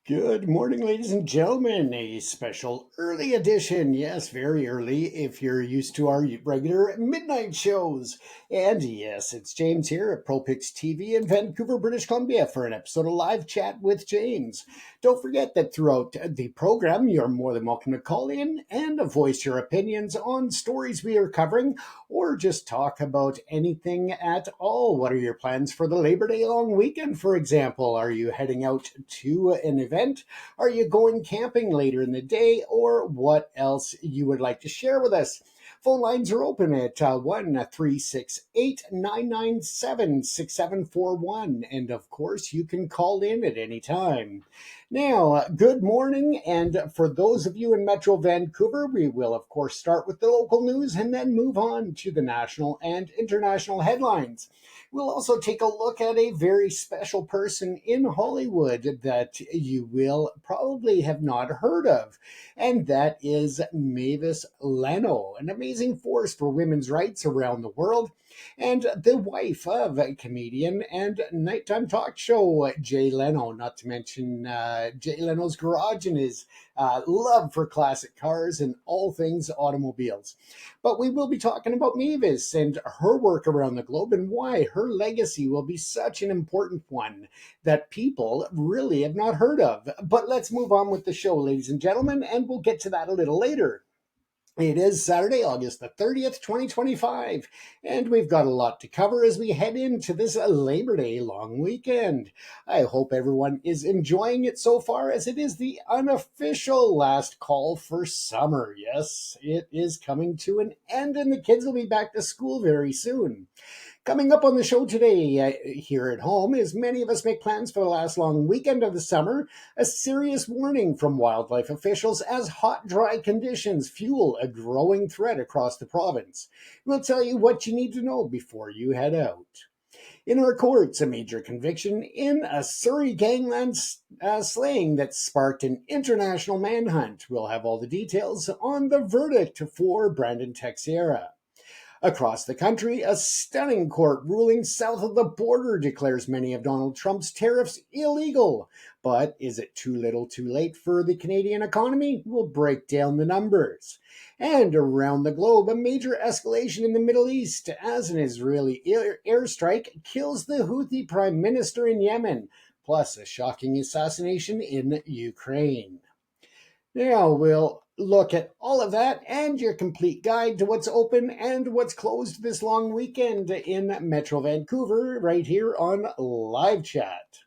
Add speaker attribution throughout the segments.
Speaker 1: Good morning, ladies and gentlemen. A special early edition. Yes, very early if you're used to our regular midnight shows. And yes, it's James here at ProPix TV in Vancouver, British Columbia for an episode of Live Chat with James. Don't forget that throughout the program, you're more than welcome to call in and voice your opinions on stories we are covering or just talk about anything at all. What are your plans for the Labor Day long weekend, for example? Are you heading out to an event? Are you going camping later in the day? Or what else you would like to share with us? Phone lines are open at 1-368 And of course, you can call in at any time. Now, good morning. And for those of you in Metro Vancouver, we will, of course, start with the local news and then move on to the national and international headlines. We'll also take a look at a very special person in Hollywood that you will probably have not heard of, and that is Mavis Leno, an amazing force for women's rights around the world, and the wife of a comedian and nighttime talk show Jay Leno, not to mention Jay Leno's garage and his love for classic cars and all things automobiles. But we will be talking about Mavis and her work around the globe and why her legacy will be such an important one that people really have not heard of. But let's move on with the show, ladies and gentlemen, and we'll get to that a little later. It is Saturday, August the 30th, 2025, and we've got a lot to cover as we head into this Labor Day long weekend. I hope everyone is enjoying it so far, as it is the unofficial last call for summer. Yes, it is coming to an end, and the kids will be back to school very soon. Coming up on the show today here at home, as many of us make plans for the last long weekend of the summer, a serious warning from wildlife officials as hot, dry conditions fuel a growing threat across the province. We'll tell you what you need to know before you head out. In our courts, a major conviction in a Surrey gangland slaying that sparked an international manhunt. We'll have all the details on the verdict for Brandon Teixeira. Across the country, a stunning court ruling south of the border declares many of Donald Trump's tariffs illegal. But is it too little too late for the Canadian economy? We'll break down the numbers. And around the globe, a major escalation in the Middle East as an Israeli airstrike kills the Houthi prime minister in Yemen, plus a shocking assassination in Ukraine. Now we'll look at all of that and your complete guide to what's open and what's closed this long weekend in Metro Vancouver right here on Live Chat.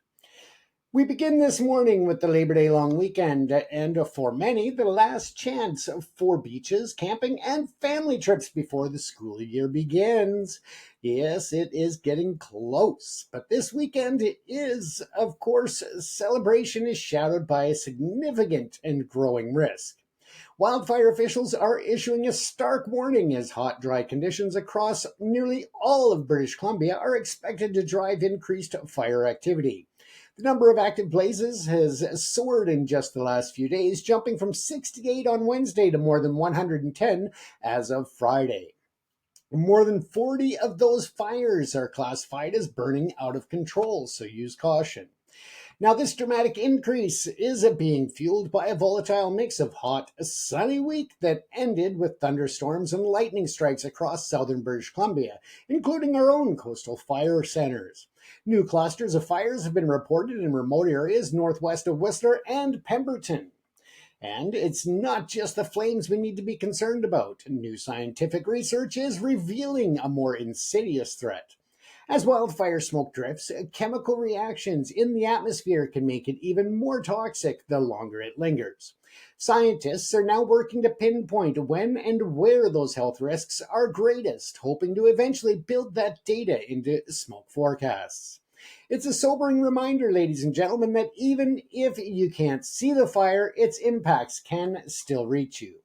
Speaker 1: We begin this morning with the Labor Day long weekend, and for many, the last chance for beaches, camping, and family trips before the school year begins. Yes, it is getting close, but this weekend is, of course, celebration is shadowed by a significant and growing risk. Wildfire officials are issuing a stark warning as hot, dry conditions across nearly all of British Columbia are expected to drive increased fire activity. The number of active blazes has soared in just the last few days, jumping from 68 on Wednesday to more than 110 as of Friday. More than 40 of those fires are classified as burning out of control, so use caution. Now, this dramatic increase is being fueled by a volatile mix of hot, sunny week that ended with thunderstorms and lightning strikes across southern British Columbia, including our own coastal fire centers. New clusters of fires have been reported in remote areas northwest of Whistler and Pemberton. And it's not just the flames we need to be concerned about. New scientific research is revealing a more insidious threat. As wildfire smoke drifts, chemical reactions in the atmosphere can make it even more toxic the longer it lingers. Scientists are now working to pinpoint when and where those health risks are greatest, hoping to eventually build that data into smoke forecasts. It's a sobering reminder, ladies and gentlemen, that even if you can't see the fire, its impacts can still reach you.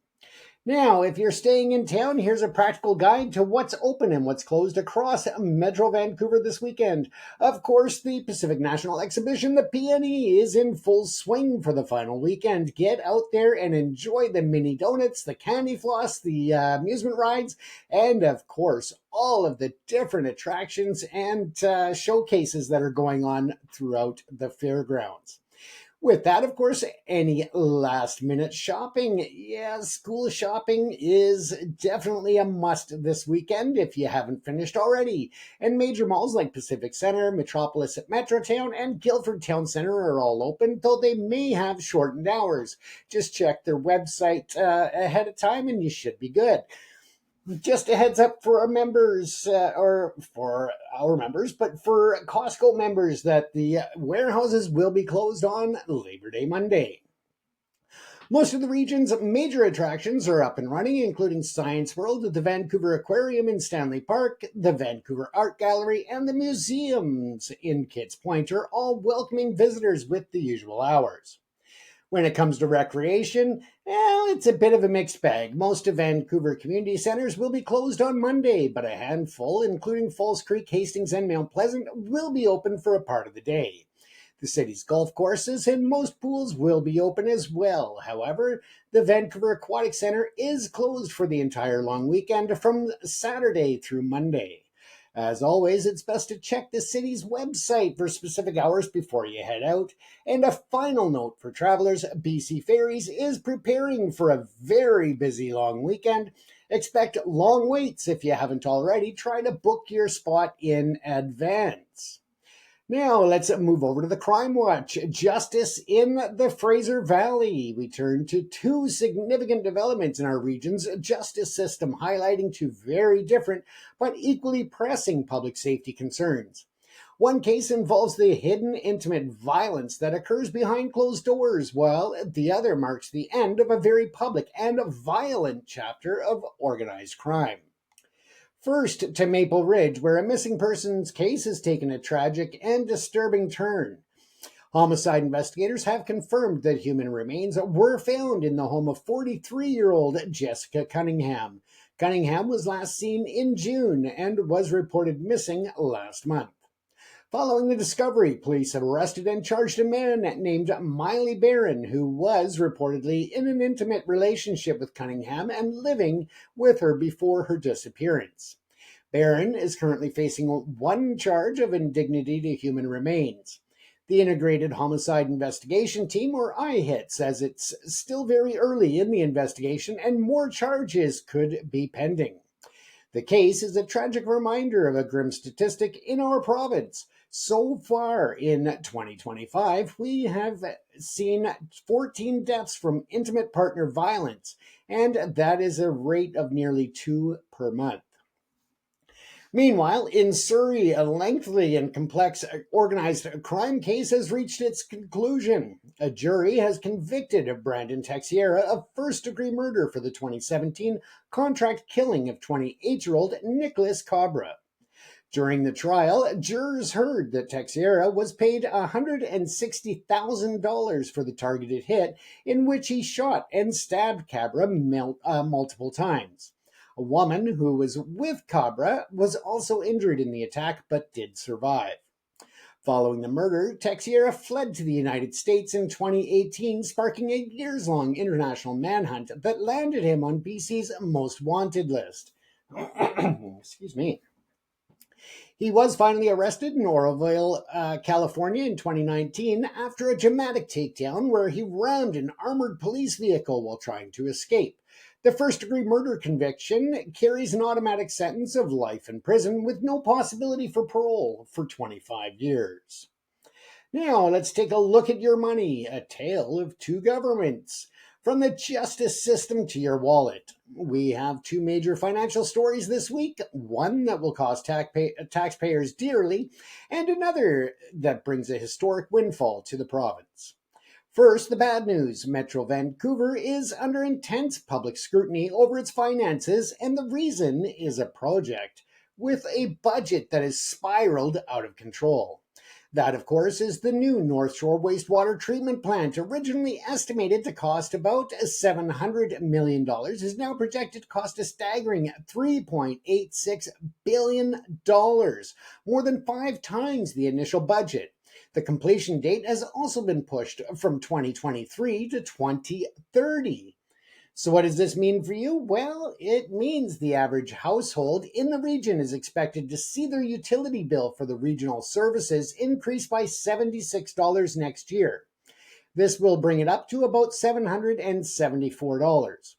Speaker 1: Now, if you're staying in town, here's a practical guide to what's open and what's closed across Metro Vancouver this weekend. Of course, the Pacific National Exhibition, the PNE, is in full swing for the final weekend. Get out there and enjoy the mini donuts, the candy floss, the amusement rides, and of course, all of the different attractions and showcases that are going on throughout the fairgrounds. With that, of course, any last minute shopping. Yeah, school shopping is definitely a must this weekend if you haven't finished already. And major malls like Pacific Center, Metropolis at Metrotown, and Guildford Town Center are all open, though they may have shortened hours. Just check their website ahead of time and you should be good. Just a heads up for our members, or for our members, but for Costco members, that the warehouses will be closed on Labor Day Monday. Most of the region's major attractions are up and running, including Science World, the Vancouver Aquarium in Stanley Park, the Vancouver Art Gallery, and the museums in Kitts Point are all welcoming visitors with the usual hours. When it comes to recreation, well, it's a bit of a mixed bag. Most of Vancouver community centres will be closed on Monday, but a handful, including Falls Creek, Hastings, and Mount Pleasant, will be open for a part of the day. The city's golf courses and most pools will be open as well. However, the Vancouver Aquatic Centre is closed for the entire long weekend from Saturday through Monday. As always, it's best to check the city's website for specific hours before you head out. And a final note for travelers, BC Ferries is preparing for a very busy long weekend. Expect long waits if you haven't already. Try to book your spot in advance. Now let's move over to the Crime Watch. Justice in the Fraser Valley. We turn to two significant developments in our region's justice system, highlighting two very different but equally pressing public safety concerns. One case involves the hidden intimate violence that occurs behind closed doors, while the other marks the end of a very public and violent chapter of organized crime. First, to Maple Ridge, where a missing persons case has taken a tragic and disturbing turn. Homicide investigators have confirmed that human remains were found in the home of 43-year-old Jessica Cunningham. Cunningham was last seen in June and was reported missing last month. Following the discovery, police have arrested and charged a man named Miley Barron, who was reportedly in an intimate relationship with Cunningham and living with her before her disappearance. Barron is currently facing one charge of indignity to human remains. The Integrated Homicide Investigation Team, or IHIT, says it's still very early in the investigation and more charges could be pending. The case is a tragic reminder of a grim statistic in our province. So far in 2025, we have seen 14 deaths from intimate partner violence, and that is a rate of nearly 2 per month. Meanwhile, in Surrey, a lengthy and complex organized crime case has reached its conclusion. A jury has convicted Brandon Texiera of first-degree murder for the 2017 contract killing of 28-year-old Nicholas Cabra. During the trial, jurors heard that Texiera was paid $160,000 for the targeted hit in which he shot and stabbed Cabra multiple times. A woman who was with Cabra was also injured in the attack but did survive. Following the murder, Texiera fled to the United States in 2018, sparking a years-long international manhunt that landed him on BC's most wanted list. Excuse me. He was finally arrested in Oroville, California in 2019 after a dramatic takedown where he rammed an armored police vehicle while trying to escape. The first-degree murder conviction carries an automatic sentence of life in prison with no possibility for parole for 25 years. Now, let's take a look at your money, a tale of two governments. From the justice system to your wallet, we have two major financial stories this week, one that will cost taxpayers dearly, and another that brings a historic windfall to the province. First, the bad news. Metro Vancouver is under intense public scrutiny over its finances, and the reason is a project with a budget that has spiraled out of control. That, of course, is the new North Shore wastewater treatment plant, originally estimated to cost about $700 million, is now projected to cost a staggering $3.86 billion, more than 5 times the initial budget. The completion date has also been pushed from 2023 to 2030. So what does this mean for you? Well, it means the average household in the region is expected to see their utility bill for the regional services increase by $76 next year. This will bring it up to about $774.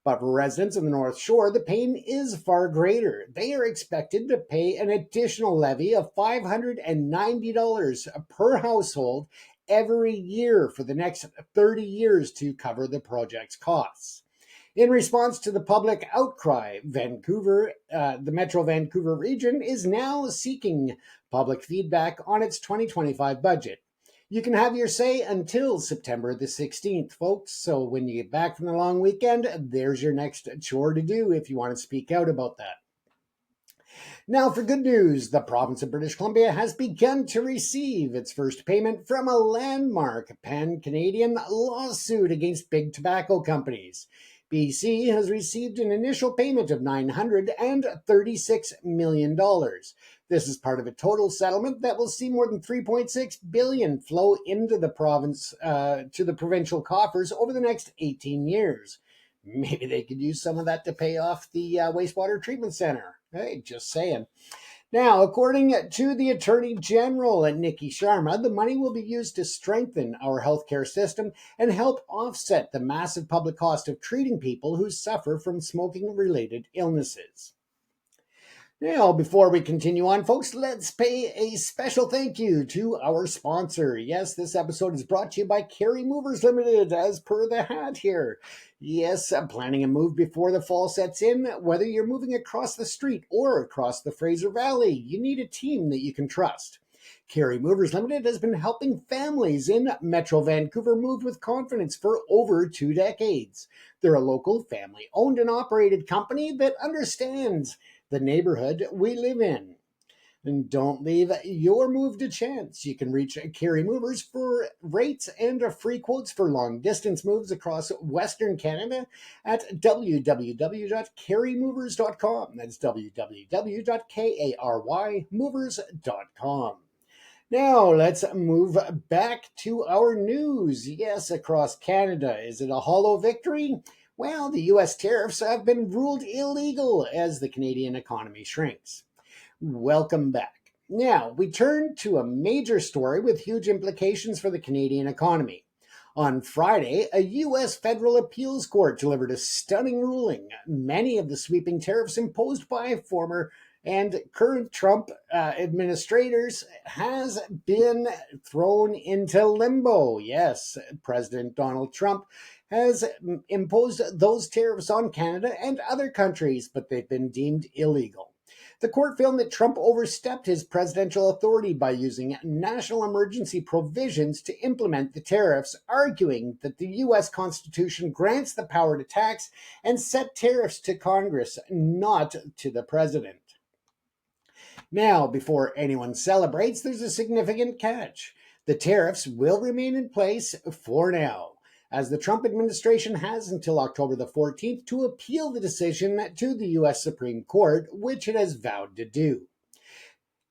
Speaker 1: But for residents in the North Shore, the pain is far greater. They are expected to pay an additional levy of $590 per household every year for the next 30 years to cover the project's costs. In response to the public outcry, the Metro Vancouver region is now seeking public feedback on its 2025 budget. You can have your say until September the 16th, folks. So when you get back from the long weekend, there's your next chore to do if you want to speak out about that. Now, for good news, the province of British Columbia has begun to receive its first payment from a landmark pan-Canadian lawsuit against big tobacco companies. BC has received an initial payment of $936 million. This is part of a total settlement that will see more than $3.6 billion flow into the province to the provincial coffers over the next 18 years. Maybe they could use some of that to pay off the wastewater treatment center. Hey, just saying. Now, according to the Attorney General, Nikki Sharma, the money will be used to strengthen our healthcare system and help offset the massive public cost of treating people who suffer from smoking-related illnesses. Now, before we continue on, folks, let's pay a special thank you to our sponsor. Yes, this episode is brought to you by Carry Movers Limited, as per the hat here. Yes, planning a move before the fall sets in. Whether you're moving across the street or across the Fraser Valley, you need a team that you can trust. Carry Movers Limited has been helping families in Metro Vancouver move with confidence for over 2 decades. They're a local, family-owned and operated company that understands the neighborhood we live in. And don't leave your move to chance. You can reach Carry Movers for rates and free quotes for long distance moves across Western Canada at www.carrymovers.com. That's www.carymovers.com. Now let's move back to our news. Yes, across Canada. Is it a hollow victory? Well, the U.S. tariffs have been ruled illegal as the Canadian economy shrinks. Welcome back. Now, we turn to a major story with huge implications for the Canadian economy. On Friday, a U.S. federal appeals court delivered a stunning ruling. Many of the sweeping tariffs imposed by former and current Trump administrators has been thrown into limbo. Yes, President Donald Trump has imposed those tariffs on Canada and other countries, but they've been deemed illegal. The court found that Trump overstepped his presidential authority by using national emergency provisions to implement the tariffs, arguing that the U.S. Constitution grants the power to tax and set tariffs to Congress, not to the president. Now, before anyone celebrates, there's a significant catch. The tariffs will remain in place for now, as the Trump administration has until October the 14th to appeal the decision to the U.S. Supreme Court, which it has vowed to do.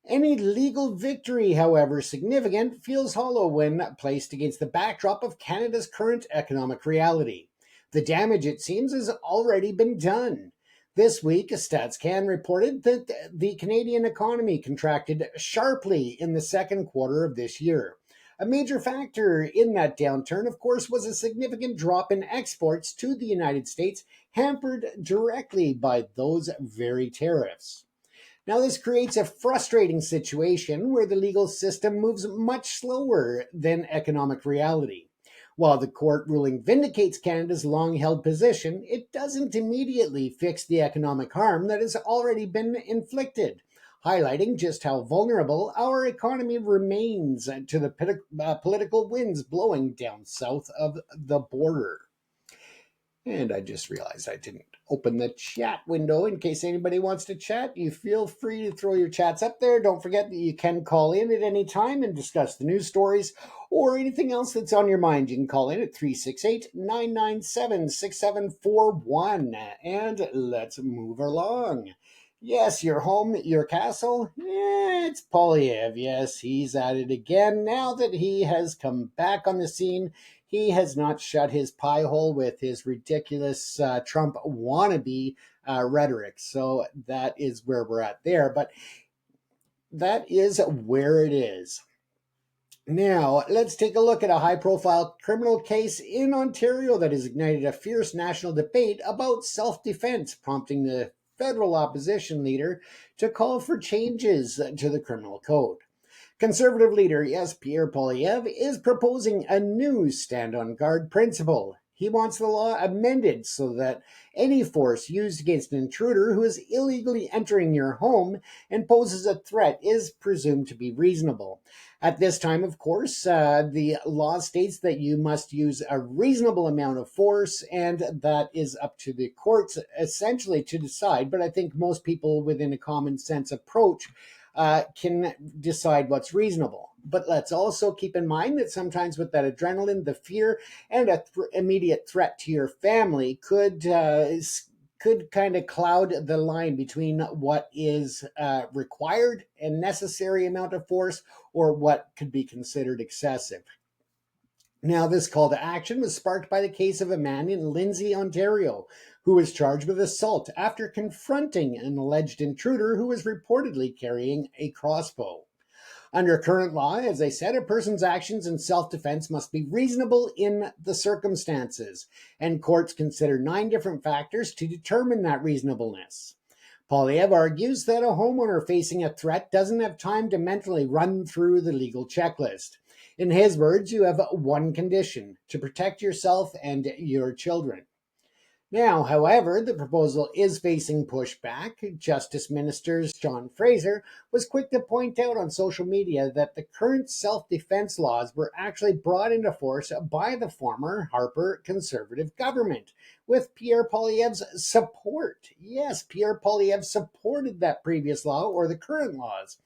Speaker 1: Any legal victory, however significant, feels hollow when placed against the backdrop of Canada's current economic reality. The damage, it seems, has already been done. This week, StatsCan reported that the Canadian economy contracted sharply in the second quarter of this year. A major factor in that downturn, of course, was a significant drop in exports to the United States, hampered directly by those very tariffs. Now, this creates a frustrating situation where the legal system moves much slower than economic reality. While the court ruling vindicates Canada's long-held position, it doesn't immediately fix the economic harm that has already been inflicted, highlighting just how vulnerable our economy remains to the political winds blowing down south of the border. And I just realized I didn't open the chat window in case anybody wants to chat. You feel free to throw your chats up there. Don't forget that you can call in at any time and discuss the news stories or anything else that's on your mind. You can call in at 368-997-6741. And let's move along. Yes, your home, your castle. It's Polyev. Yes, he's at it again. Now that he has come back on the scene, he has not shut his pie hole with his ridiculous Trump wannabe rhetoric. So that is where we're at there. But that is where it is. Now, let's take a look at a high profile criminal case in Ontario that has ignited a fierce national debate about self defense, prompting the federal opposition leader to call for changes to the criminal code. Conservative leader, yes, Pierre Poilievre, is proposing a new stand on guard principle. He wants the law amended so that any force used against an intruder who is illegally entering your home and poses a threat is presumed to be reasonable. At this time, of course, the law states that you must use a reasonable amount of force, and that is up to the courts essentially to decide. But I think most people within a common sense approach can decide what's reasonable. But let's also keep in mind that sometimes with that adrenaline, the fear, and a immediate threat to your family could kind of cloud the line between what is required and necessary amount of force or what could be considered excessive. Now, this call to action was sparked by the case of a man in Lindsay, Ontario, who was charged with assault after confronting an alleged intruder who was reportedly carrying a crossbow. Under current law, as I said, a person's actions in self defense must be reasonable in the circumstances, and courts consider 9 different factors to determine that reasonableness. Polyev argues that a homeowner facing a threat doesn't have time to mentally run through the legal checklist. In his words, you have one condition: to protect yourself and your children. Now, however, the proposal is facing pushback. Justice Minister John Fraser was quick to point out on social media that the current self defense laws were actually brought into force by the former Harper Conservative government with Pierre Poilievre's support. Yes, Pierre Poilievre supported that previous law or the current laws.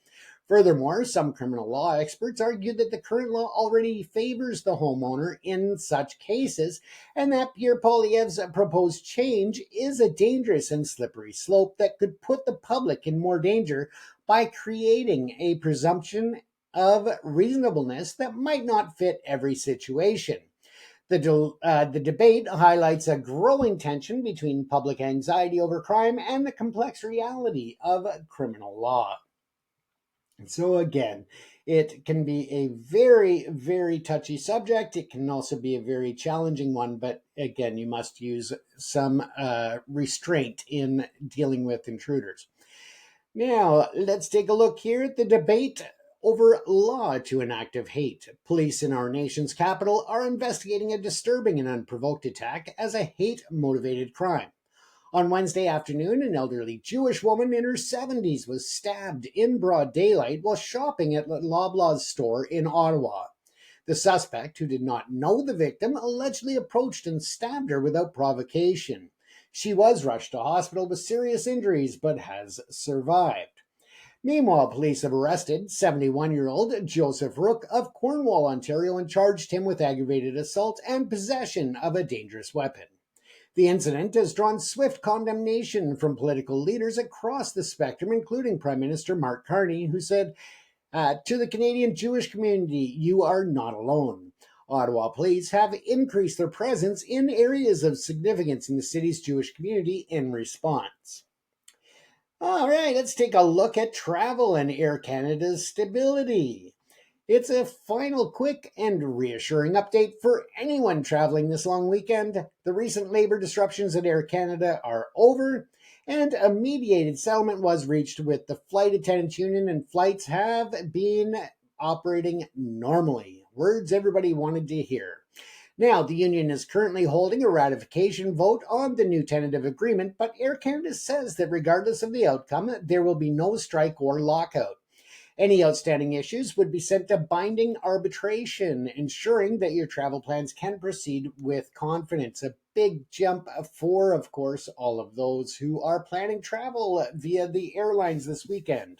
Speaker 1: Furthermore, some criminal law experts argue that the current law already favors the homeowner in such cases, and that Pierre Poilievre's proposed change is a dangerous and slippery slope that could put the public in more danger by creating a presumption of reasonableness that might not fit every situation. The debate highlights a growing tension between public anxiety over crime and the complex reality of criminal law. So again, it can be a very, very touchy subject. It can also be a very challenging one, but again, you must use some restraint in dealing with intruders. Now, let's take a look here at the debate over law to an act of hate. Police in our nation's capital are investigating a disturbing and unprovoked attack as a hate motivated crime. On Wednesday afternoon, an elderly Jewish woman in her 70s was stabbed in broad daylight while shopping at Loblaws store in Ottawa. The suspect, who did not know the victim, allegedly approached and stabbed her without provocation. She was rushed to hospital with serious injuries but has survived. Meanwhile, police have arrested 71-year-old Joseph Rook of Cornwall, Ontario, and charged him with aggravated assault and possession of a dangerous weapon. The incident has drawn swift condemnation from political leaders across the spectrum, including Prime Minister Mark Carney, who said, to the Canadian Jewish community, you are not alone. Ottawa police have increased their presence in areas of significance in the city's Jewish community in response. All right, let's take a look at travel and Air Canada's stability. It's a final, quick, and reassuring update for anyone traveling this long weekend. The recent labor disruptions at Air Canada are over, and a mediated settlement was reached with the Flight Attendants Union, and flights have been operating normally. Words everybody wanted to hear. Now, the union is currently holding a ratification vote on the new tentative agreement, but Air Canada says that regardless of the outcome, there will be no strike or lockout. Any outstanding issues would be sent to binding arbitration, ensuring that your travel plans can proceed with confidence. A big jump for, of course, all of those who are planning travel via the airlines this weekend.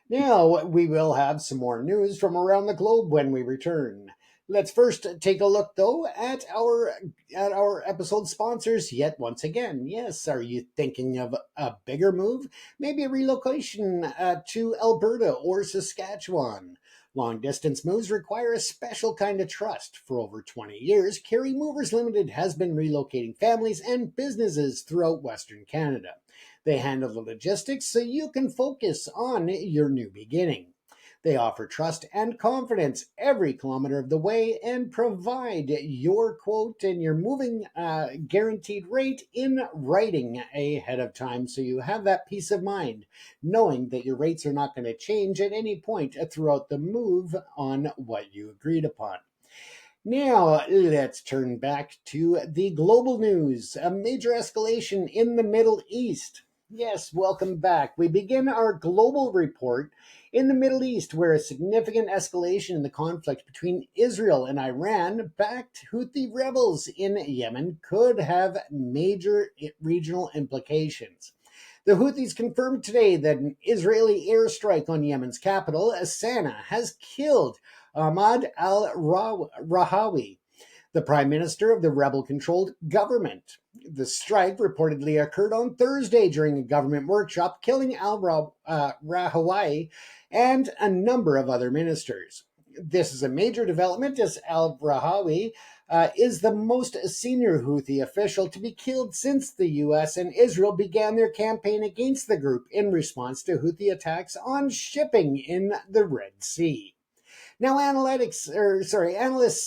Speaker 1: Now, we will have some more news from around the globe when we return. Let's first take a look, though, at our episode sponsors yet once again. Yes, are you thinking of a bigger move? Maybe a relocation to Alberta or Saskatchewan. Long distance moves require a special kind of trust. For over 20 years, Carry Movers Limited has been relocating families and businesses throughout Western Canada. They handle the logistics so you can focus on your new beginning. They offer trust and confidence every kilometer of the way and provide your quote and your moving guaranteed rate in writing ahead of time, so you have that peace of mind knowing that your rates are not going to change at any point throughout the move on what you agreed upon. Now, let's turn back to the global news. A major escalation in the Middle East. Yes, welcome back. We begin our global report in the Middle East, where a significant escalation in the conflict between Israel and Iran backed Houthi rebels in Yemen could have major regional implications. The Houthis confirmed today that an Israeli airstrike on Yemen's capital, Sana'a, has killed Ahmad al-Rahawi, the prime minister of the rebel-controlled government. The strike reportedly occurred on Thursday during a government workshop, killing al-Rahawi and a number of other ministers. This is a major development as al-Rahawi is the most senior Houthi official to be killed since the U.S. and Israel began their campaign against the group in response to Houthi attacks on shipping in the Red Sea. Now, analysts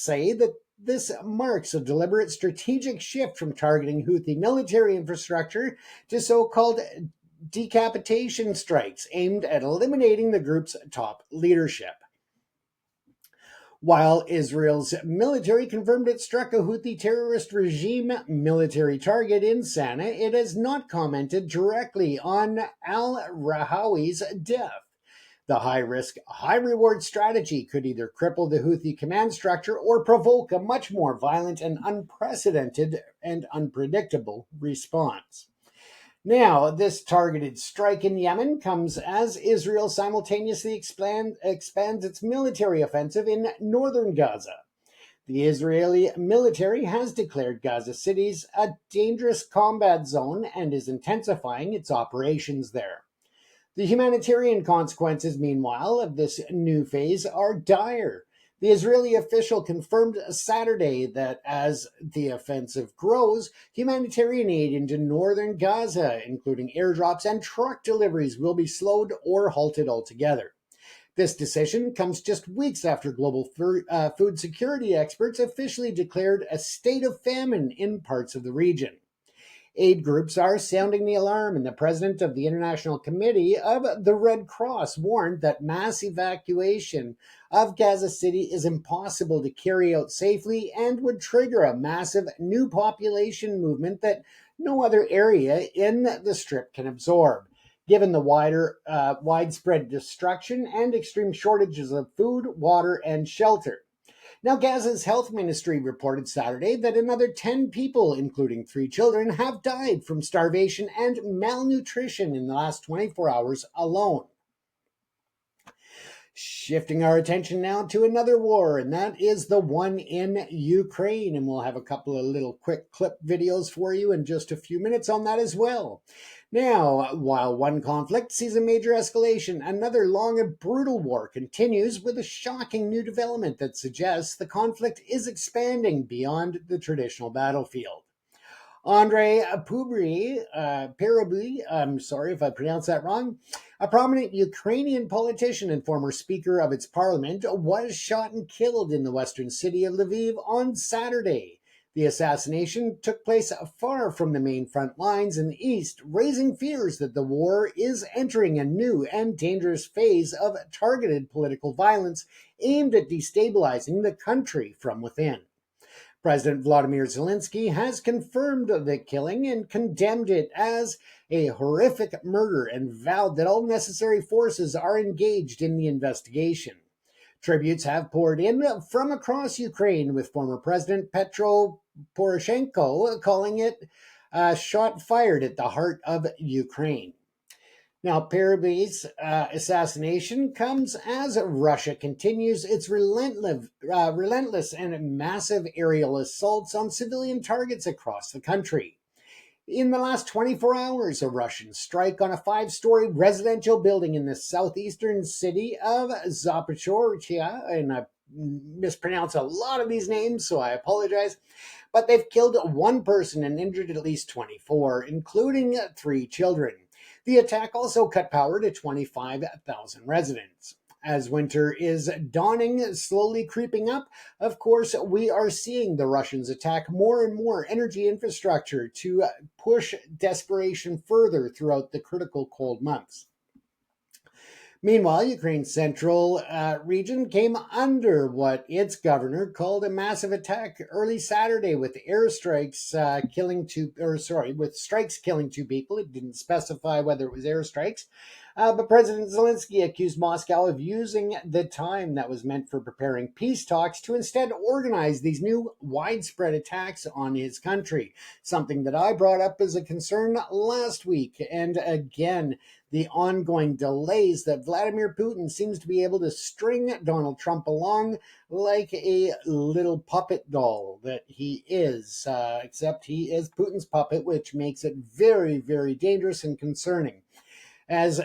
Speaker 1: say that this marks a deliberate strategic shift from targeting Houthi military infrastructure to so-called decapitation strikes aimed at eliminating the group's top leadership. While Israel's military confirmed it struck a Houthi terrorist regime military target in Sana'a, it has not commented directly on al-Rahawi's death. The high-risk, high-reward strategy could either cripple the Houthi command structure or provoke a much more violent and unprecedented and unpredictable response. Now, this targeted strike in Yemen comes as Israel simultaneously expands its military offensive in northern Gaza. The Israeli military has declared Gaza cities a dangerous combat zone and is intensifying its operations there. The humanitarian consequences, meanwhile, of this new phase are dire. The Israeli official confirmed Saturday that as the offensive grows, humanitarian aid into northern Gaza, including airdrops and truck deliveries, will be slowed or halted altogether. This decision comes just weeks after global food security experts officially declared a state of famine in parts of the region. Aid groups are sounding the alarm, and the president of the International Committee of the Red Cross warned that mass evacuation of Gaza City is impossible to carry out safely and would trigger a massive new population movement that no other area in the Strip can absorb, given the widespread destruction and extreme shortages of food, water, and shelter. Now, Gaza's health ministry reported Saturday that another 10 people, including 3 children, have died from starvation and malnutrition in the last 24 hours alone. Shifting our attention now to another war, and that is the one in Ukraine. And we'll have a couple of little quick clip videos for you in just a few minutes on that as well. Now, while one conflict sees a major escalation, another long and brutal war continues with a shocking new development that suggests the conflict is expanding beyond the traditional battlefield. Andrei Parubly, I'm sorry if I pronounced that wrong, a prominent Ukrainian politician and former speaker of its parliament, was shot and killed in the western city of Lviv on Saturday. The assassination took place far from the main front lines in the east, raising fears that the war is entering a new and dangerous phase of targeted political violence aimed at destabilizing the country from within. President Vladimir Zelensky has confirmed the killing and condemned it as a horrific murder and vowed that all necessary forces are engaged in the investigation. Tributes have poured in from across Ukraine, with former President Petro Poroshenko calling it a shot fired at the heart of Ukraine. Now, Parubly's assassination comes as Russia continues its relentless and massive aerial assaults on civilian targets across the country. In the last 24 hours, a Russian strike on a 5-story residential building in the southeastern city of Zaporizhzhia, and I mispronounce a lot of these names, so I apologize, but they've killed 1 person and injured at least 24, including 3 children. The attack also cut power to 25,000 residents. As winter is dawning, slowly creeping up, of course, we are seeing the Russians attack more and more energy infrastructure to push desperation further throughout the critical cold months. Meanwhile, Ukraine's central region came under what its governor called a massive attack early Saturday, with airstrikes with strikes killing two people. It didn't specify whether it was airstrikes, but President Zelensky accused Moscow of using the time that was meant for preparing peace talks to instead organize these new widespread attacks on his country. Something that I brought up as a concern last week, and again, the ongoing delays that Vladimir Putin seems to be able to string Donald Trump along like a little puppet doll that he is, except he is Putin's puppet, which makes it very, very dangerous and concerning. As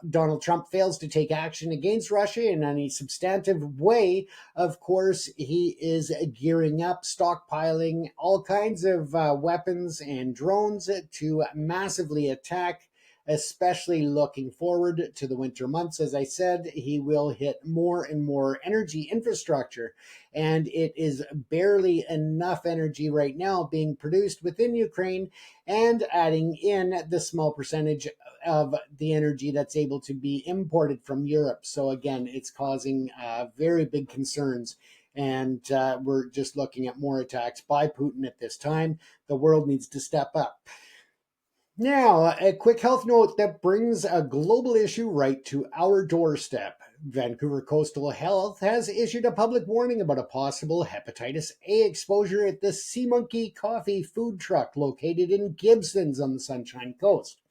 Speaker 1: Donald Trump fails to take action against Russia in any substantive way, of course, he is gearing up, stockpiling all kinds of weapons and drones to massively attack, especially looking forward to the winter months. As I said, he will hit more and more energy infrastructure, and it is barely enough energy right now being produced within Ukraine, and adding in the small percentage of the energy that's able to be imported from Europe. So again, it's causing very big concerns. And we're just looking at more attacks by Putin at this time. The world needs to step up. Now, a quick health note that brings a global issue right to our doorstep. Vancouver Coastal Health has issued a public warning about a possible hepatitis A exposure at the Sea Monkey Coffee food truck located in Gibsons on the Sunshine Coast.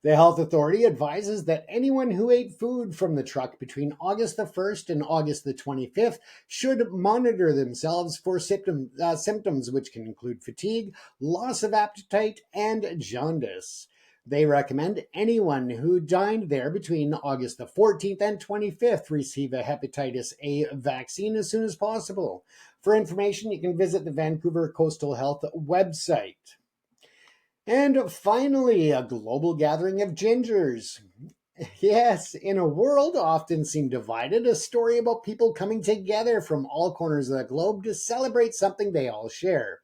Speaker 1: The health authority advises that anyone who ate food from the truck between August the 1st and August the 25th should monitor themselves for symptoms which can include fatigue, loss of appetite, and jaundice. They recommend anyone who dined there between August the 14th and 25th receive a hepatitis A vaccine as soon as possible. For information, you can visit the Vancouver Coastal Health website. And finally, a global gathering of gingers. Yes, in a world often seen divided, a story about people coming together from all corners of the globe to celebrate something they all share.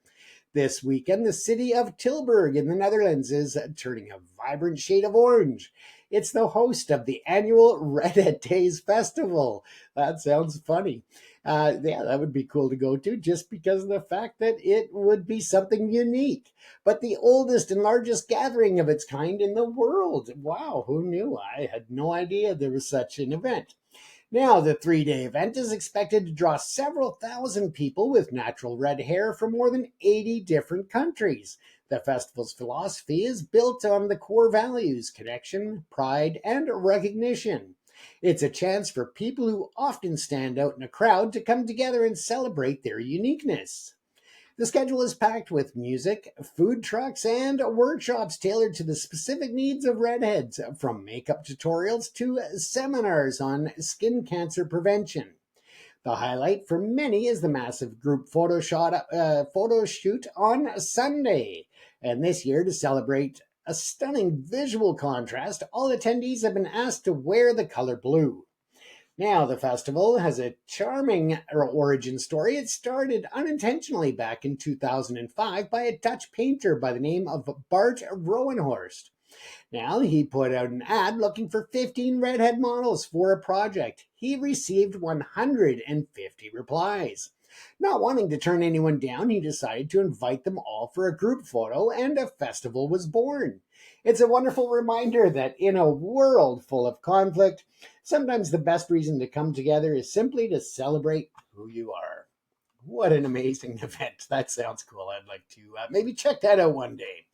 Speaker 1: This weekend, the city of Tilburg in the Netherlands is turning a vibrant shade of orange. It's the host of the annual Redhead Days Festival. That sounds funny. Yeah, that would be cool to go to just because of the fact that it would be something unique. But the oldest and largest gathering of its kind in the world. Wow, who knew? I had no idea there was such an event. Now, the 3-day event is expected to draw several thousand people with natural red hair from more than 80 different countries. The festival's philosophy is built on the core values: connection, pride, and recognition. It's a chance for people who often stand out in a crowd to come together and celebrate their uniqueness. The schedule is packed with music, food trucks, and workshops tailored to the specific needs of redheads, from makeup tutorials to seminars on skin cancer prevention. The highlight for many is the massive group photo shoot on Sunday. And this year, to celebrate a stunning visual contrast, all attendees have been asked to wear the color blue. Now, the festival has a charming origin story. It started unintentionally back in 2005 by a Dutch painter by the name of Bart Rowenhorst. Now, he put out an ad looking for 15 redhead models for a project. He received 150 replies. Not wanting to turn anyone down, he decided to invite them all for a group photo, and a festival was born. It's a wonderful reminder that in a world full of conflict, sometimes the best reason to come together is simply to celebrate who you are. What an amazing event. That sounds cool. I'd like to maybe check that out one day.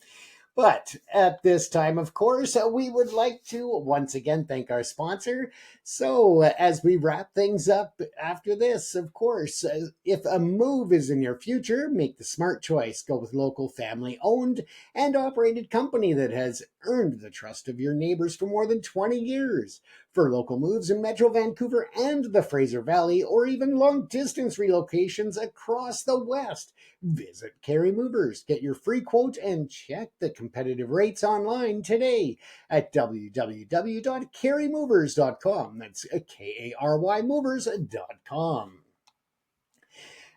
Speaker 1: But at this time, of course, we would like to once again thank our sponsor. So as we wrap things up after this, of course, if a move is in your future, make the smart choice. Go with local family-owned and operated company that has earned the trust of your neighbors for more than 20 years. For local moves in Metro Vancouver and the Fraser Valley, or even long-distance relocations across the West, visit Carry Movers. Get your free quote and check the competitive rates online today at www.carrymovers.com. That's K-A-R-Y movers.com.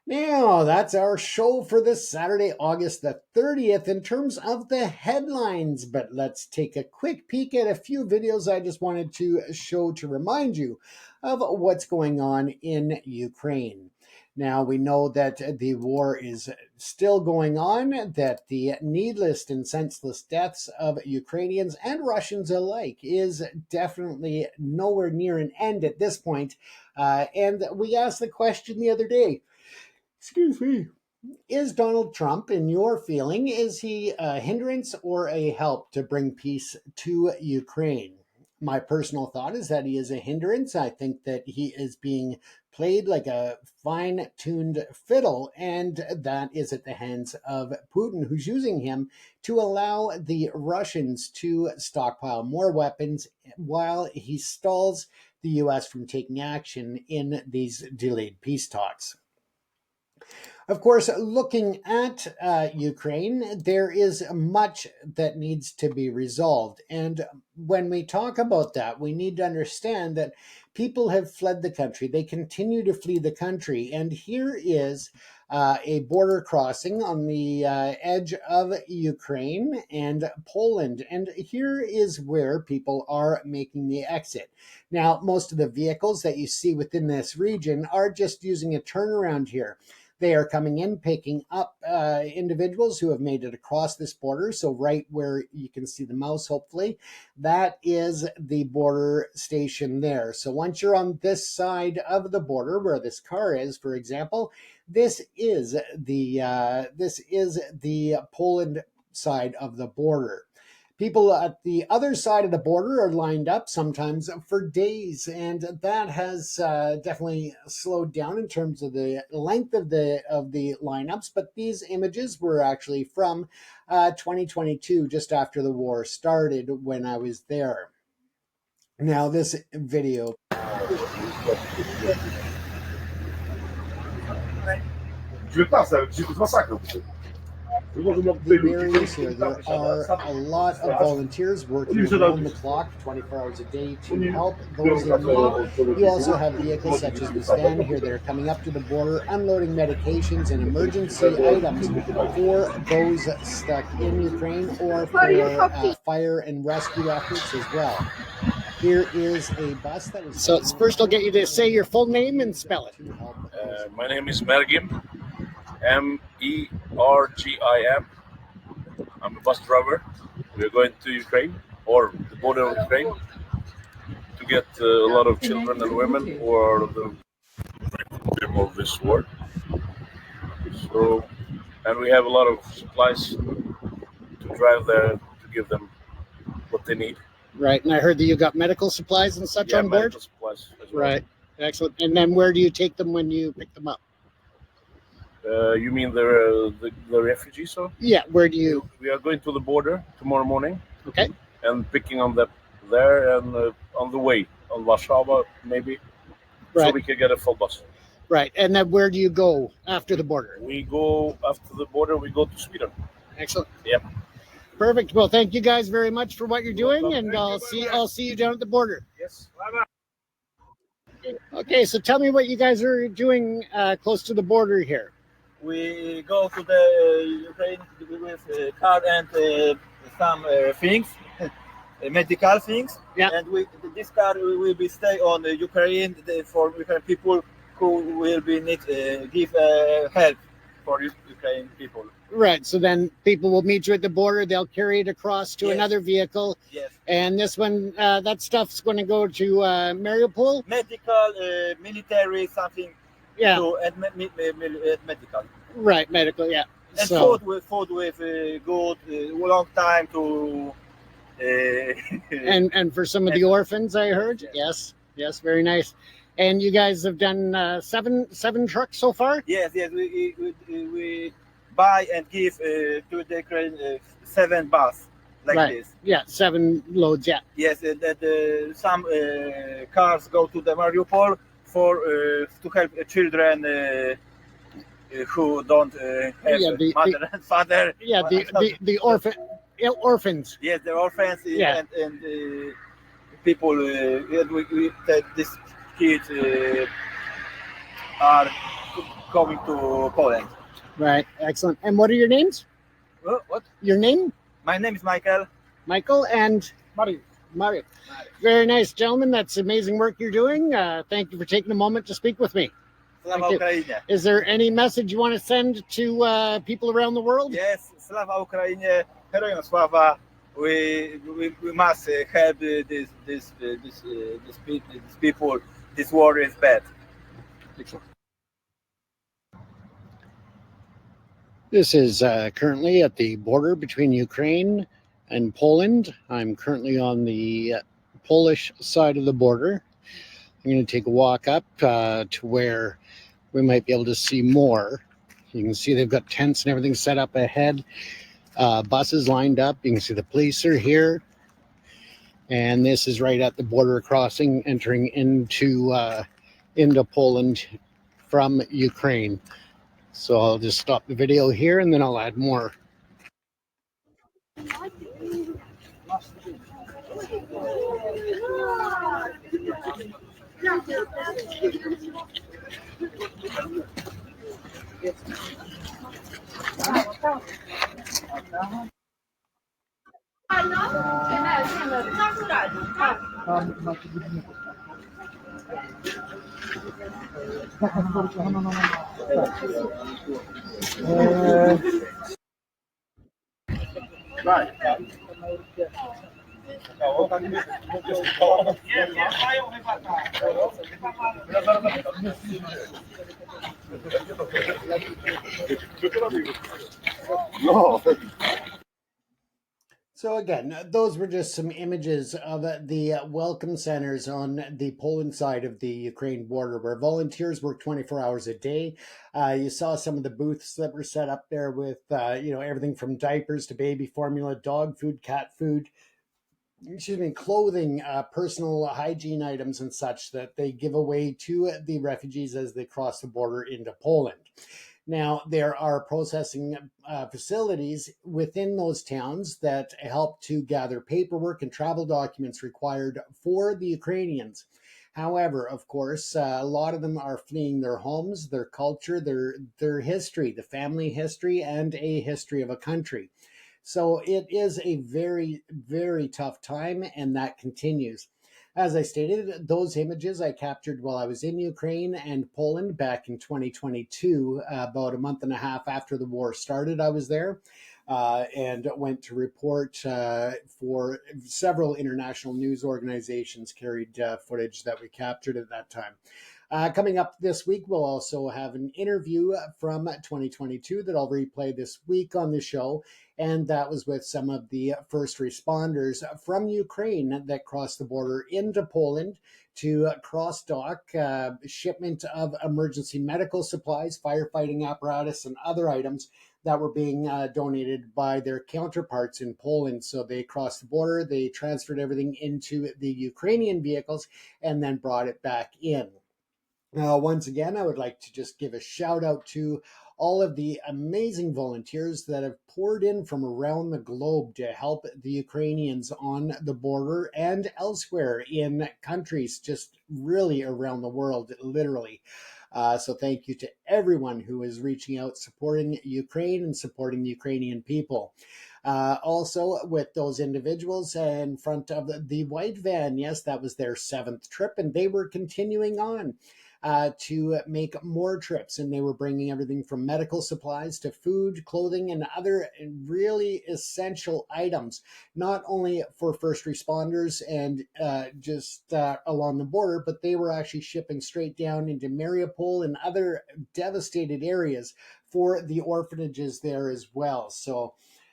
Speaker 1: Now, that's our show for this Saturday, August the 30th in terms of the headlines. But let's take a quick peek at a few videos I just wanted to show to remind you of what's going on in Ukraine. Now, we know that the war is still going on, that the needless and senseless deaths of Ukrainians and Russians alike is definitely nowhere near an end at this point. And we asked the question the other day, excuse me, is Donald Trump, in your feeling, is he a hindrance or a help to bring peace to Ukraine? My personal thought is that he is a hindrance. I think that he is being played like a fine-tuned fiddle, and that is at the hands of Putin, who's using him to allow the Russians to stockpile more weapons while he stalls the U.S. from taking action in these delayed peace talks. Of course, looking at Ukraine, there is much that needs to be resolved. And when we talk about that, we need to understand that people have fled the country. They continue to flee the country. And here is a border crossing on the edge of Ukraine and Poland. And here is where people are making the exit. Now, most of the vehicles that you see within this region are just using a turnaround here. They are coming in, picking up individuals who have made it across this border. So right where you can see the mouse, hopefully, that is the border station there. So once you're on this side of the border, where this car is, for example, this is the Poland side of the border. People at the other side of the border are lined up sometimes for days, and that has definitely slowed down in terms of the length of the lineups. But these images were actually from 2022, just after the war started, when I was there. Now, this video. The barriers here, there are a lot of volunteers working around the clock, 24 hours a day, to help those in need. You also have vehicles such as this van here that are coming up to the border, unloading medications and emergency items for those stuck in Ukraine, or for fire and rescue efforts as well. Here is a bus that is... So first I'll get you to say your full name and spell it.
Speaker 2: My name is Mergim. M-E-R-G-I-M. I'm a bus driver. We're going to Ukraine, or the border of Ukraine, to get a lot of children and women who are the victim of this war. So, and we have a lot of supplies to drive there to give them what they need.
Speaker 1: Right, and I heard that you got medical supplies and such on board?
Speaker 2: Medical supplies as well.
Speaker 1: Right, excellent. And then where do you take them when you pick them up?
Speaker 2: You mean the refugees? So?
Speaker 1: Yeah, where do you...
Speaker 2: We are going to the border tomorrow morning.
Speaker 1: Okay.
Speaker 2: And picking on them there and on the way, on Warsaw maybe, right, so we can get a full bus.
Speaker 1: Right, and then where do you go after the border?
Speaker 2: We go after the border, we go to Sweden.
Speaker 1: Excellent.
Speaker 2: Yep.
Speaker 1: Perfect. Well, thank you guys very much for what you're doing, and I'll see you down at the border.
Speaker 2: Yes. Bye-bye.
Speaker 1: Okay, so tell me what you guys are doing close to the border here.
Speaker 3: We go to the Ukraine with a car and some things, medical things.
Speaker 1: Yeah.
Speaker 3: And this car will be stay on Ukraine for Ukrainian people who will be need give help for Ukrainian people.
Speaker 1: Right. So then people will meet you at the border. They'll carry it across to another vehicle.
Speaker 3: Yes.
Speaker 1: And this one, that stuff's going to go to Mariupol.
Speaker 3: Medical, military, something.
Speaker 1: Yeah.
Speaker 3: To medical.
Speaker 1: Right, medical, yeah.
Speaker 3: And
Speaker 1: so,
Speaker 3: food with good long time to.
Speaker 1: And for some of the orphans, I heard. Yes, very nice. And you guys have done seven trucks so far.
Speaker 3: Yes. We buy and give to the Ukraine 7 bus. like
Speaker 1: right.
Speaker 3: this.
Speaker 1: Yeah, 7 loads. Yeah.
Speaker 3: Yes, some cars go to the Mariupol for to help children who don't have
Speaker 1: Yeah,
Speaker 3: mother and father.
Speaker 1: yeah, the orphans.
Speaker 3: Yes, the orphans
Speaker 1: Yeah.
Speaker 3: and people. That these kids are coming to Poland.
Speaker 1: Right. Excellent. And what are your names?
Speaker 3: What?
Speaker 1: Your name?
Speaker 3: My name is Michael.
Speaker 1: Michael and Mario. Very nice, gentlemen. That's amazing work you're doing. Thank you for taking a moment to speak with me.
Speaker 3: Slava Ukrainie.
Speaker 1: Is there any message you want to send to people around the world?
Speaker 3: Yes, Slava Ukrainie, Heroją Sława. We must help these people. This war is bad.
Speaker 1: This is currently at the border between Ukraine and Poland. I'm currently on the Polish side of the border. I'm going to take a walk up to where we might be able to see more. You can see they've got tents and everything set up ahead. Buses lined up. You can see the police are here. And this is right at the border crossing, entering into Poland from Ukraine. So I'll just stop the video here and then I'll add more. So again, those were just some images of the welcome centers on the Poland side of the Ukraine border, where volunteers work 24 hours a day. You saw some of the booths that were set up there with, everything from diapers to baby formula, dog food, cat food, clothing, personal hygiene items and such that they give away to the refugees as they cross the border into Poland. Now, there are processing facilities within those towns that help to gather paperwork and travel documents required for the Ukrainians. However, of course, a lot of them are fleeing their homes, their culture, their history, the family history, and a history of a country. So it is a very, very tough time, and that continues. As I stated, those images I captured while I was in Ukraine and Poland back in 2022, about a month and a half after the war started. I was there and went to report for several international news organizations, carried footage that we captured at that time. Coming up this week, we'll also have an interview from 2022 that I'll replay this week on the show. And that was with some of the first responders from Ukraine that crossed the border into Poland to cross-dock shipment of emergency medical supplies, firefighting apparatus, and other items that were being donated by their counterparts in Poland. So they crossed the border, they transferred everything into the Ukrainian vehicles, and then brought it back in. Once again, I would like to just give a shout out to all of the amazing volunteers that have poured in from around the globe to help the Ukrainians on the border and elsewhere in countries just really around the world, literally. So thank you to everyone who is reaching out, supporting Ukraine and supporting the Ukrainian people. Also, with those individuals in front of the white van, yes, that was their 7th trip, and they were continuing on to make more trips. And they were bringing everything from medical supplies to food, clothing, and other really essential items, not only for first responders and just along the border, but they were actually shipping straight down into Mariupol and other devastated areas for the orphanages there as well. So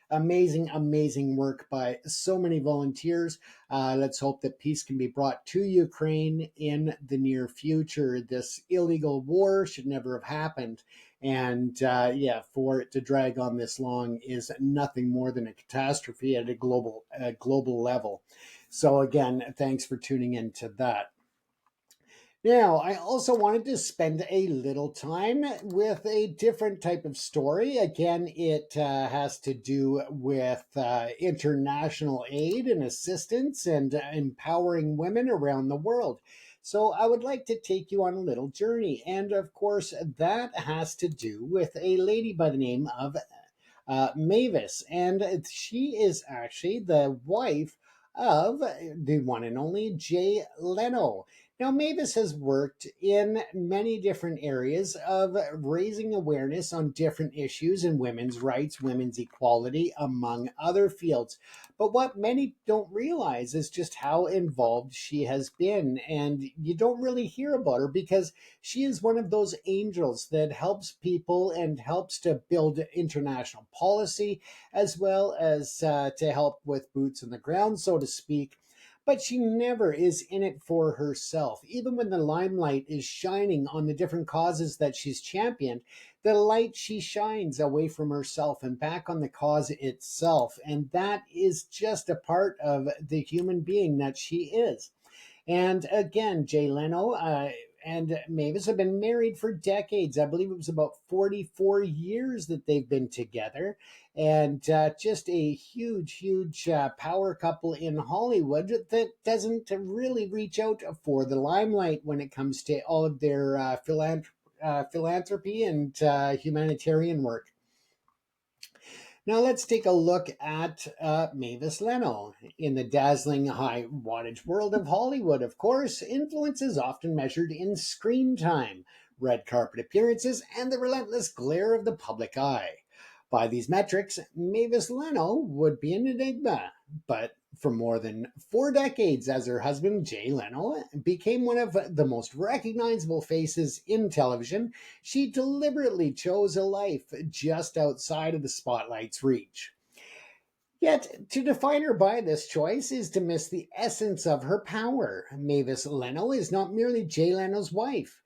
Speaker 1: amazing work by so many volunteers. Let's hope that peace can be brought to Ukraine in the near future. This illegal war should never have happened. And yeah, for it to drag on this long is nothing more than a catastrophe at a global level. So again, thanks for tuning into that. Now, I also wanted to spend a little time with a different type of story. Again, it has to do with international aid and assistance and empowering women around the world. So, I would like to take you on a little journey. And of course, that has to do with a lady by the name of Mavis. And she is actually the wife of the one and only Jay Leno. Now, Mavis has worked in many different areas of raising awareness on different issues in women's rights, women's equality, among other fields. But what many don't realize is just how involved she has been. And you don't really hear about her because she is one of those angels that helps people and helps to build international policy, as well as to help with boots on the ground, so to speak. But she never is in it for herself. Even when the limelight is shining on the different causes that she's championed, the light she shines away from herself and back on the cause itself. And that is just a part of the human being that she is. And again, Jay Leno and Mavis have been married for decades. I believe it was about 44 years that they've been together. And just a huge power couple in Hollywood that doesn't really reach out for the limelight when it comes to all of their philanthropy and humanitarian work. Now let's take a look at Mavis Leno. In the dazzling high wattage world of Hollywood, of course, influence is often measured in screen time, red carpet appearances, and the relentless glare of the public eye. By these metrics, Mavis Leno would be an enigma, but for more than 4 decades as her husband Jay Leno became one of the most recognizable faces in television, she deliberately chose a life just outside of the spotlight's reach. Yet, to define her by this choice is to miss the essence of her power. Mavis Leno is not merely Jay Leno's wife.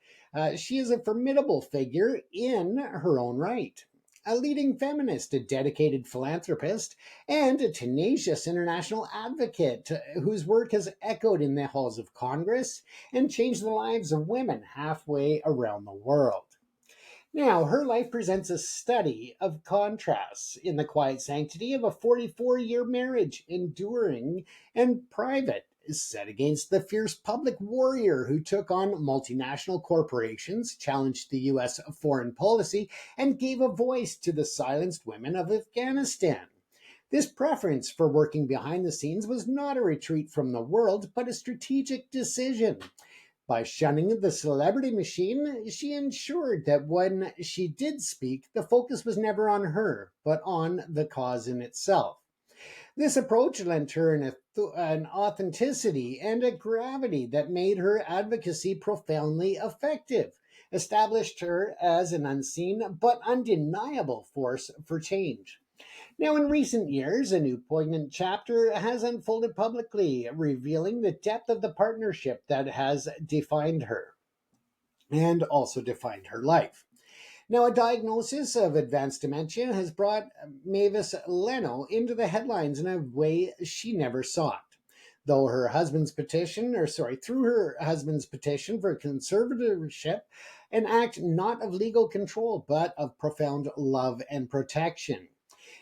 Speaker 1: She is a formidable figure in her own right. A leading feminist, a dedicated philanthropist, and a tenacious international advocate whose work has echoed in the halls of Congress and changed the lives of women halfway around the world. Now, her life presents a study of contrasts in the quiet sanctity of a 44-year marriage, enduring and private, set against the fierce public warrior who took on multinational corporations, challenged the U.S. foreign policy, and gave a voice to the silenced women of Afghanistan. This preference for working behind the scenes was not a retreat from the world, but a strategic decision. By shunning the celebrity machine, she ensured that when she did speak, the focus was never on her, but on the cause in itself. This approach lent her an authenticity and a gravity that made her advocacy profoundly effective, established her as an unseen but undeniable force for change. Now, in recent years, a new poignant chapter has unfolded publicly, revealing the depth of the partnership that has defined her and also defined her life. Now, a diagnosis of advanced dementia has brought Mavis Leno into the headlines in a way she never sought. Though her husband's petition, or sorry, through her husband's petition for conservatorship, an act not of legal control, but of profound love and protection.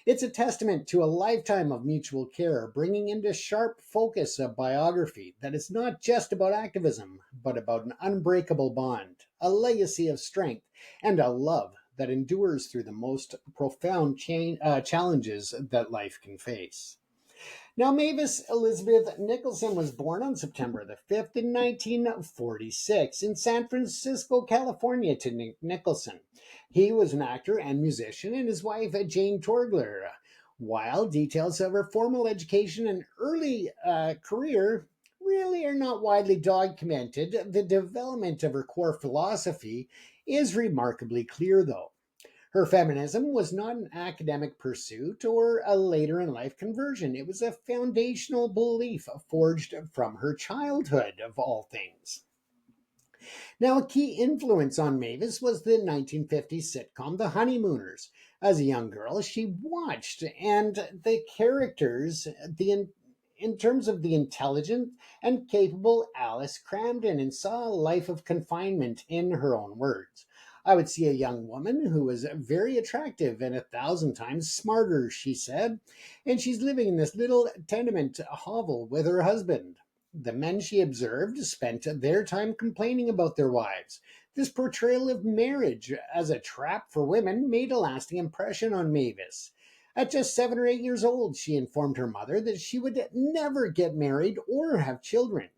Speaker 1: It's a testament to a lifetime of mutual care, bringing into sharp focus a biography that is not just about activism, but about an unbreakable bond, a legacy of strength, and a love that endures through the most profound challenges that life can face. Now, Mavis Elizabeth Nicholson was born on September the 5th in 1946 in San Francisco, California to Nick Nicholson. He was an actor and musician, and his wife, Jane Torgler. While details of her formal education and early career really are not widely documented, the development of her core philosophy is remarkably clear, though. Her feminism was not an academic pursuit or a later in life conversion. It was a foundational belief forged from her childhood, of all things. Now, a key influence on Mavis was the 1950s sitcom The Honeymooners. As a young girl, she watched, and the characters, in terms of the intelligent and capable Alice Cramden, and saw a life of confinement in her own words. I would see a young woman who was very attractive and 1,000 times smarter, she said, and she's living in this little tenement hovel with her husband. The men she observed spent their time complaining about their wives. This portrayal of marriage as a trap for women made a lasting impression on Mavis. At just 7 or 8 years old, she informed her mother that she would never get married or have children.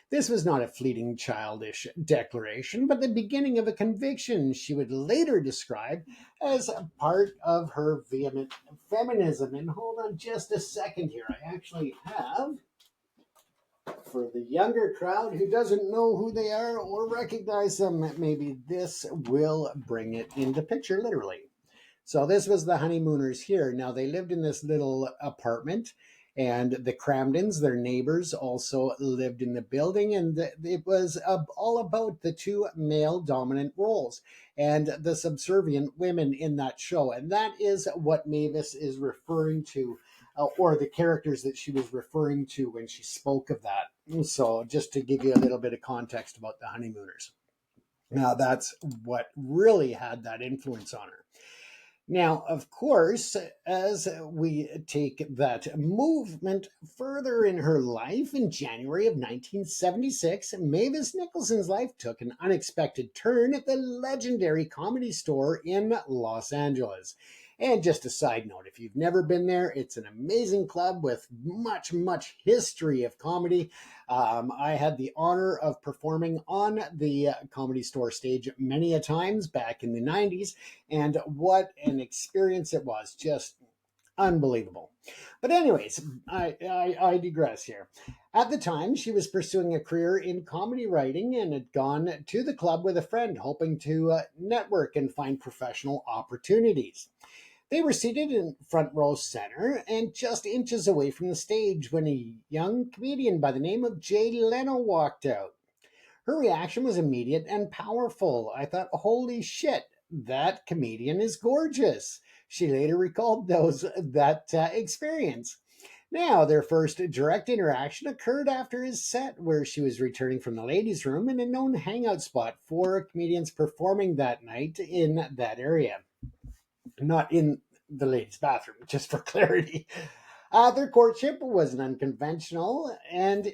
Speaker 1: This was not a fleeting childish declaration, but the beginning of a conviction she would later describe as a part of her vehement feminism. And hold on just a second here. I actually have, for the younger crowd who doesn't know who they are or recognize them, maybe this will bring it into picture literally. So this was the Honeymooners here. Now they lived in this little apartment, and the Cramdens, their neighbors, also lived in the building, and it was all about the two male dominant roles and the subservient women in that show. And that is what Mavis is referring to, or the characters that she was referring to when she spoke of that. So just to give you a little bit of context about the Honeymooners. Now that's what really had that influence on her. Now, of course, as we take that movement further in her life, in January of 1976, Mavis Nicholson's life took an unexpected turn at the legendary Comedy Store in Los Angeles. And just a side note, if you've never been there, it's an amazing club with much, much history of comedy. I had the honor of performing on the Comedy Store stage many a times back in the 90s, and what an experience it was. Just unbelievable. But anyways, I digress here. At the time, she was pursuing a career in comedy writing and had gone to the club with a friend, hoping to network and find professional opportunities. They were seated in front row center and just inches away from the stage when a young comedian by the name of Leno walked out. Her reaction was immediate and powerful. I thought, holy shit, that comedian is gorgeous. She later recalled that experience. Now, their first direct interaction occurred after his set, where she was returning from the ladies' room in a known hangout spot for comedians performing that night in that area. Not in the ladies' bathroom, just for clarity. Their courtship was unconventional, and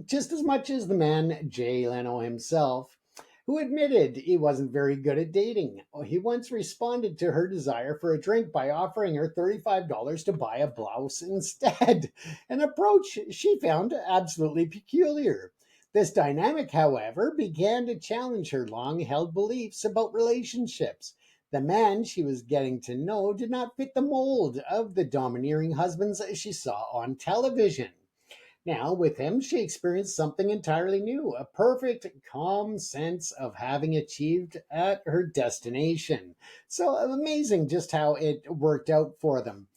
Speaker 1: just as much as the man Jay Leno himself, who admitted he wasn't very good at dating. He once responded to her desire for a drink by offering her $35 to buy a blouse instead, an approach she found absolutely peculiar. This dynamic, however, began to challenge her long held beliefs about relationships. The man she was getting to know did not fit the mold of the domineering husbands she saw on television. Now, with him, she experienced something entirely new, a perfect, calm sense of having achieved at her destination. So amazing just how it worked out for them.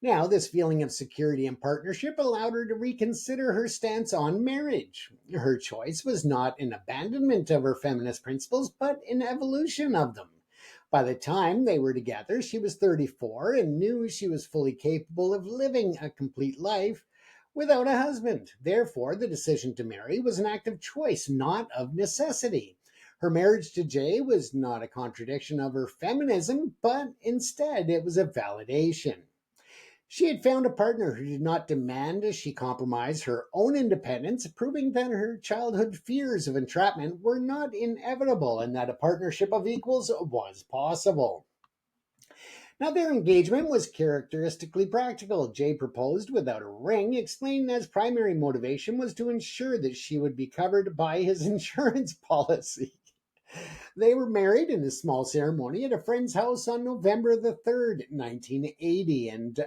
Speaker 1: Now, this feeling of security and partnership allowed her to reconsider her stance on marriage. Her choice was not an abandonment of her feminist principles, but an evolution of them. By the time they were together, she was 34 and knew she was fully capable of living a complete life without a husband. Therefore, the decision to marry was an act of choice, not of necessity. Her marriage to Jay was not a contradiction of her feminism, but instead it was a validation. She had found a partner who did not demand she compromise her own independence, proving that her childhood fears of entrapment were not inevitable and that a partnership of equals was possible. Now, their engagement was characteristically practical. Jay proposed without a ring, explaining that his primary motivation was to ensure that she would be covered by his insurance policy. They were married in a small ceremony at a friend's house on November the 3rd, 1980. And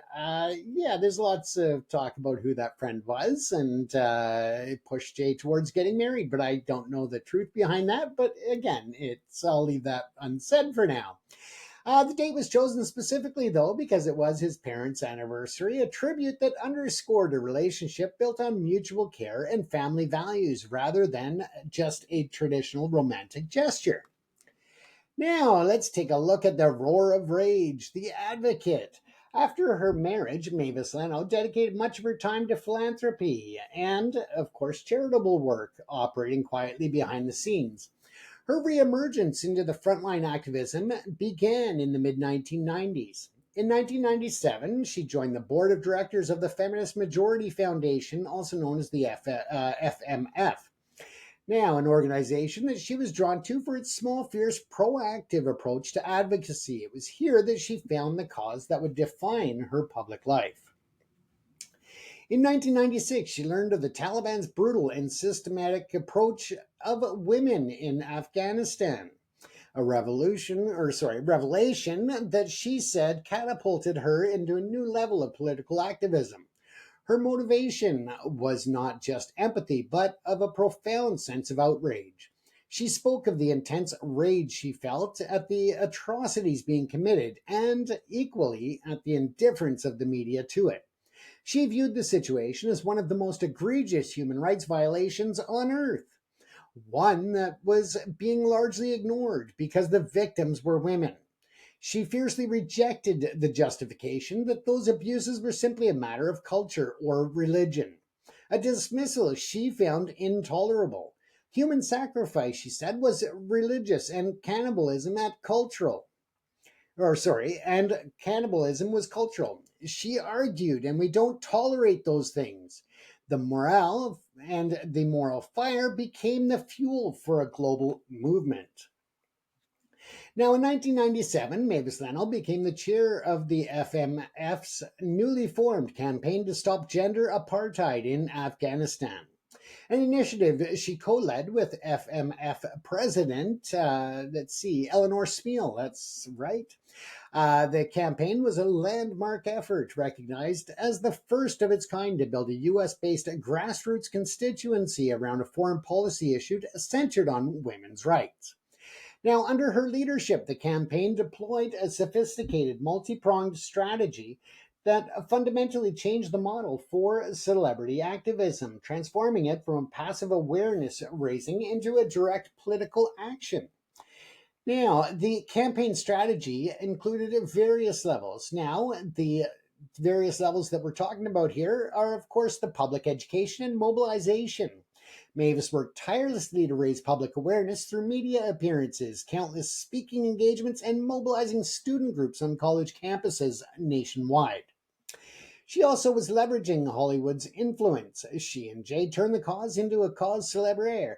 Speaker 1: yeah, there's lots of talk about who that friend was, and it pushed Jay towards getting married. But I don't know the truth behind that. But again, I'll leave that unsaid for now. The date was chosen specifically, though, because it was his parents' anniversary, a tribute that underscored a relationship built on mutual care and family values rather than just a traditional romantic gesture. Now, let's take a look at the roar of rage, the advocate. After her marriage, Mavis Leno dedicated much of her time to philanthropy and, of course, charitable work, operating quietly behind the scenes. Her reemergence into the frontline activism began in the mid 1990s. In 1997, she joined the board of directors of the Feminist Majority Foundation, also known as the FMF. Now, an organization that she was drawn to for its small, fierce, proactive approach to advocacy. It was here that she found the cause that would define her public life. In 1996, she learned of the Taliban's brutal and systematic approach of women in Afghanistan. A revelation that she said catapulted her into a new level of political activism. Her motivation was not just empathy, but of a profound sense of outrage. She spoke of the intense rage she felt at the atrocities being committed and equally at the indifference of the media to it. She viewed the situation as one of the most egregious human rights violations on earth, one that was being largely ignored because the victims were women. She fiercely rejected the justification that those abuses were simply a matter of culture or religion, a dismissal she found intolerable. Human sacrifice, she said, was religious and cannibalism at cultural. And cannibalism was cultural. She argued, and we don't tolerate those things. The morale and the moral fire became the fuel for a global movement. Now, in 1997, Mavis Leno became the chair of the FMF's newly formed campaign to stop gender apartheid in Afghanistan. An initiative she co-led with FMF president, Eleanor Smeal, that's right. The campaign was a landmark effort recognized as the first of its kind to build a US-based grassroots constituency around a foreign policy issue centered on women's rights. Now, under her leadership, the campaign deployed a sophisticated, multi-pronged strategy that fundamentally changed the model for celebrity activism, transforming it from passive awareness raising into a direct political action. Now, the campaign strategy included various levels. Now, the various levels that we're talking about here are, of course, the public education and mobilization. Mavis worked tirelessly to raise public awareness through media appearances, countless speaking engagements, and mobilizing student groups on college campuses nationwide. She also was leveraging Hollywood's influence. She and Jay turned the cause into a cause célèbre.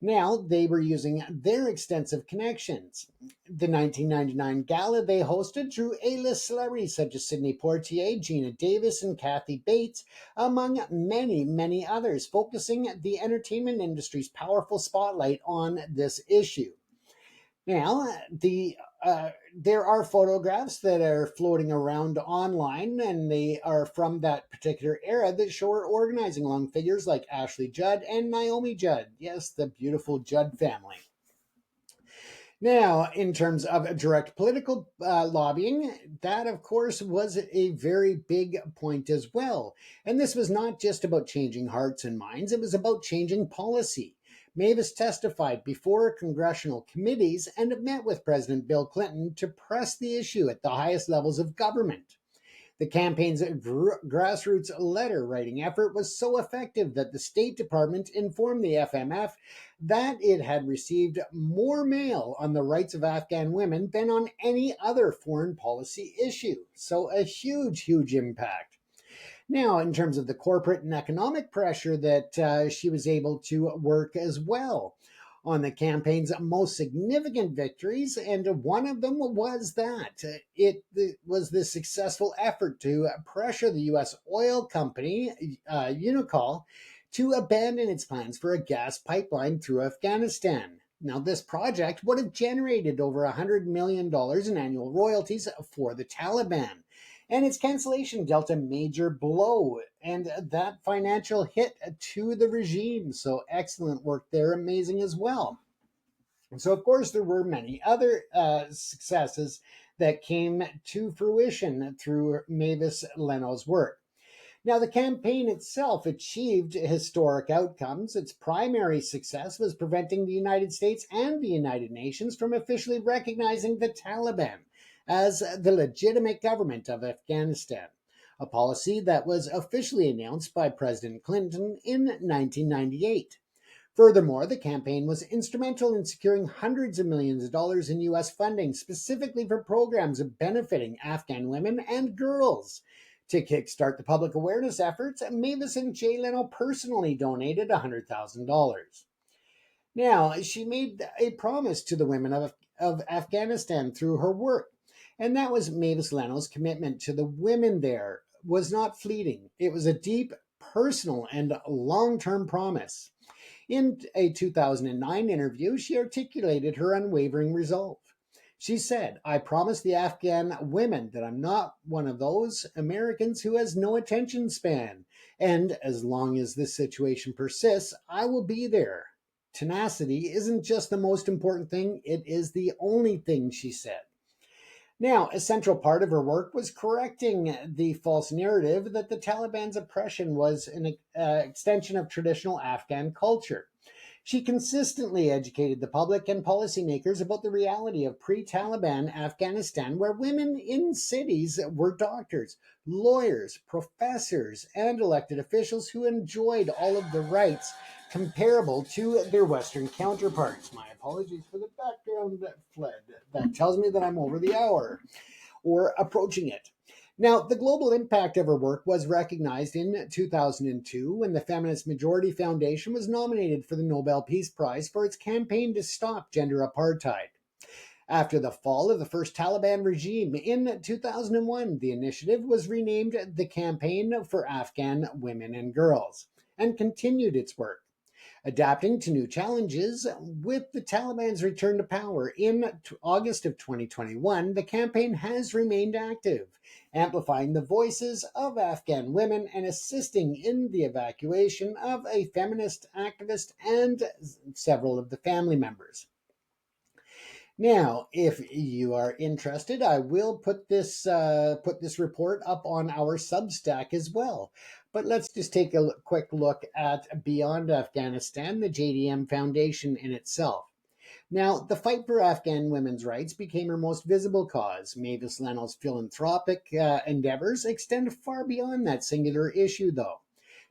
Speaker 1: Now they were using their extensive connections. The 1999 gala they hosted drew A-list celebrities such as Sidney Poitier, Gina Davis, and Kathy Bates, among many, many others, focusing the entertainment industry's powerful spotlight on this issue. Now, there are photographs that are floating around online, and they are from that particular era that show her organizing along figures like Ashley Judd and Naomi Judd. Yes, the beautiful Judd family. Now, in terms of direct political lobbying, that, of course, was a very big point as well. And this was not just about changing hearts and minds, it was about changing policy. Mavis testified before congressional committees and met with President Bill Clinton to press the issue at the highest levels of government. The campaign's grassroots letter writing effort was so effective that the State Department informed the FMF that it had received more mail on the rights of Afghan women than on any other foreign policy issue. So a huge, huge impact. Now, in terms of the corporate and economic pressure that she was able to work as well on the campaign's most significant victories, and one of them was that it was the successful effort to pressure the U.S. oil company, Unocal, to abandon its plans for a gas pipeline through Afghanistan. Now, this project would have generated over $100 million in annual royalties for the Taliban, and its cancellation dealt a major blow, and that financial hit to the regime. So excellent work there, amazing as well. So, of course, there were many other successes that came to fruition through Mavis Leno's work. Now, the campaign itself achieved historic outcomes. Its primary success was preventing the United States and the United Nations from officially recognizing the Taliban as the legitimate government of Afghanistan, a policy that was officially announced by President Clinton in 1998. Furthermore, the campaign was instrumental in securing hundreds of millions of dollars in U.S. funding specifically for programs benefiting Afghan women and girls. To kickstart the public awareness efforts, Mavis and Jay Leno personally donated $100,000. Now, she made a promise to the women of Afghanistan through her work, and that was Mavis Leno's commitment to the women there was not fleeting. It was a deep, personal, and long-term promise. In a 2009 interview, she articulated her unwavering resolve. She said, "I promise the Afghan women that I'm not one of those Americans who has no attention span. And as long as this situation persists, I will be there." Tenacity isn't just the most important thing, it is the only thing, she said. Now, a central part of her work was correcting the false narrative that the Taliban's oppression was an extension of traditional Afghan culture. She consistently educated the public and policymakers about the reality of pre Taliban Afghanistan, where women in cities were doctors, lawyers, professors, and elected officials who enjoyed all of the rights comparable to their Western counterparts. My apologies for the background flood. That tells me that I'm over the hour or approaching it. Now, the global impact of her work was recognized in 2002 when the Feminist Majority Foundation was nominated for the Nobel Peace Prize for its campaign to stop gender apartheid. After the fall of the first Taliban regime in 2001, the initiative was renamed the Campaign for Afghan Women and Girls and continued its work. Adapting to new challenges with the Taliban's return to power in August of 2021, the campaign has remained active, amplifying the voices of Afghan women and assisting in the evacuation of a feminist activist and several of the family members. Now, if you are interested, I will put this report up on our Substack as well. But let's just take a quick look at Beyond Afghanistan, the JDM Foundation in itself. Now, the fight for Afghan women's rights became her most visible cause. Mavis Leno's philanthropic endeavors extend far beyond that singular issue, though.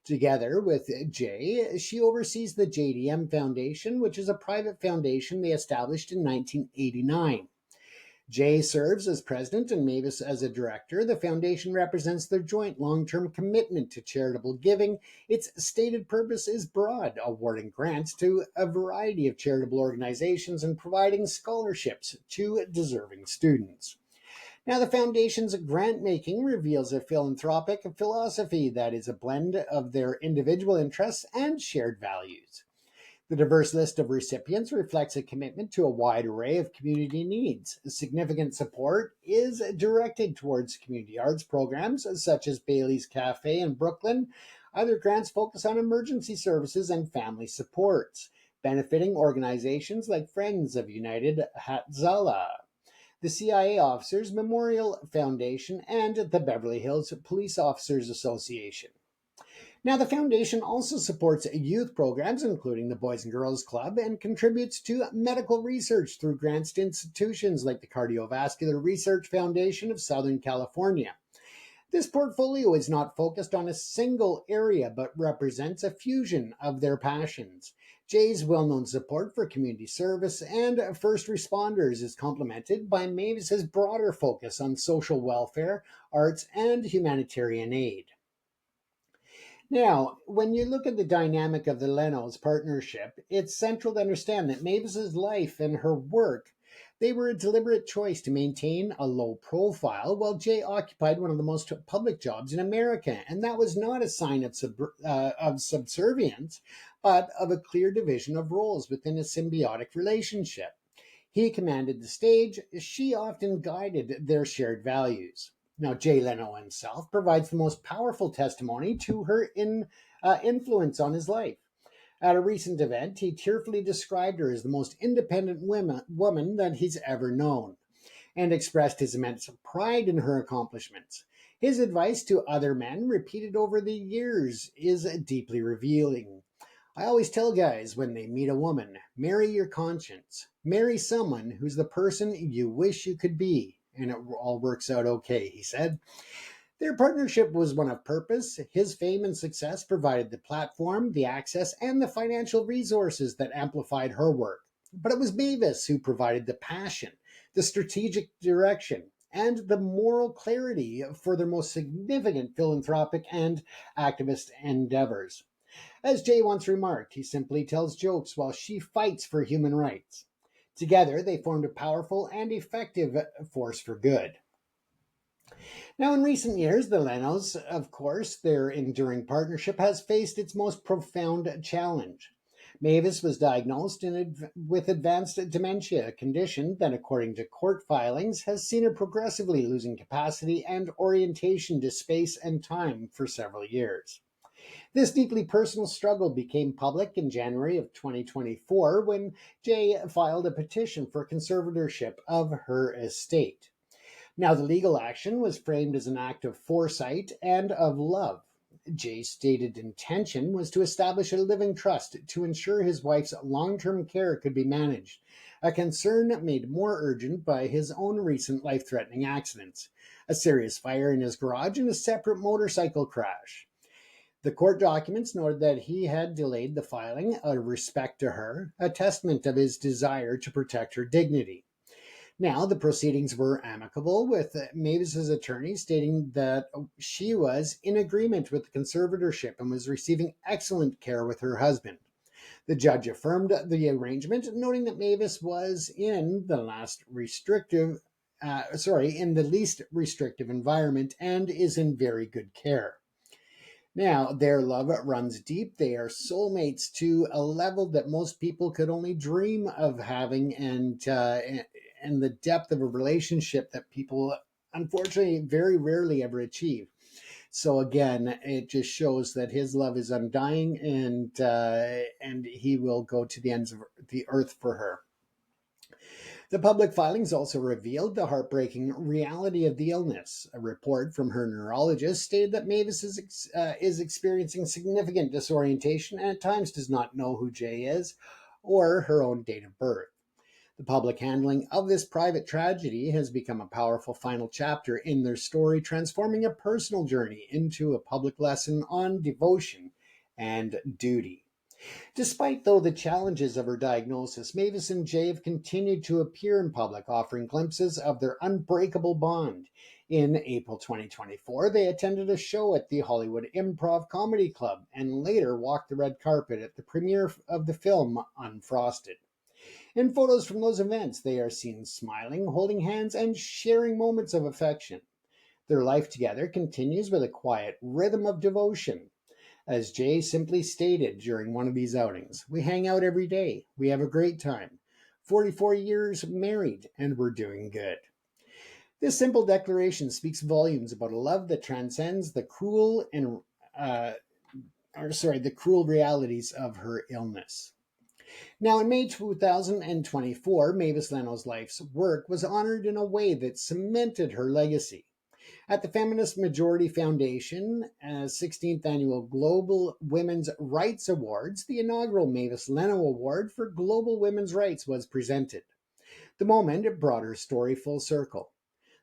Speaker 1: Together with Jay, she oversees the JDM Foundation, which is a private foundation they established in 1989. Jay serves as president and Mavis as a director. The foundation represents their joint long-term commitment to charitable giving. Its stated purpose is broad, awarding grants to a variety of charitable organizations and providing scholarships to deserving students. Now, the Foundation's grant making reveals a philanthropic philosophy that is a blend of their individual interests and shared values. The diverse list of recipients reflects a commitment to a wide array of community needs. Significant support is directed towards community arts programs such as Bailey's Cafe in Brooklyn. Other grants focus on emergency services and family supports, benefiting organizations like Friends of United Hatzalah, the CIA Officers Memorial Foundation, and the Beverly Hills Police Officers Association. Now, the foundation also supports youth programs, including the Boys and Girls Club, and contributes to medical research through grants to institutions like the Cardiovascular Research Foundation of Southern California. This portfolio is not focused on a single area, but represents a fusion of their passions. Jay's well-known support for community service and first responders is complemented by Mavis's broader focus on social welfare, arts, and humanitarian aid. Now, when you look at the dynamic of the Leno's partnership, it's central to understand that Mavis's life and her work, they were a deliberate choice to maintain a low profile while Jay occupied one of the most public jobs in America. And that was not a sign of subservience, but of a clear division of roles within a symbiotic relationship. He commanded the stage, she often guided their shared values. Now, Jay Leno himself provides the most powerful testimony to her influence on his life. At a recent event, he tearfully described her as the most independent woman that he's ever known. and expressed his immense pride in her accomplishments. His advice to other men, repeated over the years, is deeply revealing. I always tell guys when they meet a woman, marry your conscience. Marry someone who's the person you wish you could be, and it all works out okay, he said. Their partnership was one of purpose. His fame and success provided the platform, the access, and the financial resources that amplified her work. But it was Mavis who provided the passion, the strategic direction, and the moral clarity for their most significant philanthropic and activist endeavors. As Jay once remarked, he simply tells jokes while she fights for human rights. Together, they formed a powerful and effective force for good. Now, in recent years, the Lenos, of course, their enduring partnership has faced its most profound challenge. Mavis was diagnosed with advanced dementia, a condition that, according to court filings, has seen her progressively losing capacity and orientation to space and time for several years. This deeply personal struggle became public in January of 2024 when Jay filed a petition for conservatorship of her estate. Now, the legal action was framed as an act of foresight and of love. Jay's stated intention was to establish a living trust to ensure his wife's long term care could be managed, a concern made more urgent by his own recent life threatening accidents, a serious fire in his garage, and a separate motorcycle crash. The court documents noted that he had delayed the filing out of respect to her, a testament of his desire to protect her dignity. Now, the proceedings were amicable, with Mavis's attorney stating that she was in agreement with the conservatorship and was receiving excellent care with her husband. The judge affirmed the arrangement, noting that Mavis was in the in the least restrictive environment and is in very good care. Now, their love runs deep. They are soulmates to a level that most people could only dream of having, and the depth of a relationship that people, unfortunately, very rarely ever achieve. So again, it just shows that his love is undying, and he will go to the ends of the earth for her. The public filings also revealed the heartbreaking reality of the illness. A report from her neurologist stated that Mavis is experiencing significant disorientation and at times does not know who Jay is or her own date of birth. The public handling of this private tragedy has become a powerful final chapter in their story, transforming a personal journey into a public lesson on devotion and duty. Despite, though, the challenges of her diagnosis, Mavis and Jay have continued to appear in public, offering glimpses of their unbreakable bond. In April 2024, they attended a show at the Hollywood Improv Comedy Club and later walked the red carpet at the premiere of the film Unfrosted. In photos from those events, they are seen smiling, holding hands, and sharing moments of affection. Their life together continues with a quiet rhythm of devotion. As Jay simply stated during one of these outings, we hang out every day. We have a great time. 44 years married, and we're doing good. This simple declaration speaks volumes about a love that transcends the the cruel realities of her illness. Now, in May 2024, Mavis Leno's life's work was honored in a way that cemented her legacy. At the Feminist Majority Foundation 16th Annual Global Women's Rights Awards, the inaugural Mavis Leno Award for Global Women's Rights was presented. The moment brought her story full circle.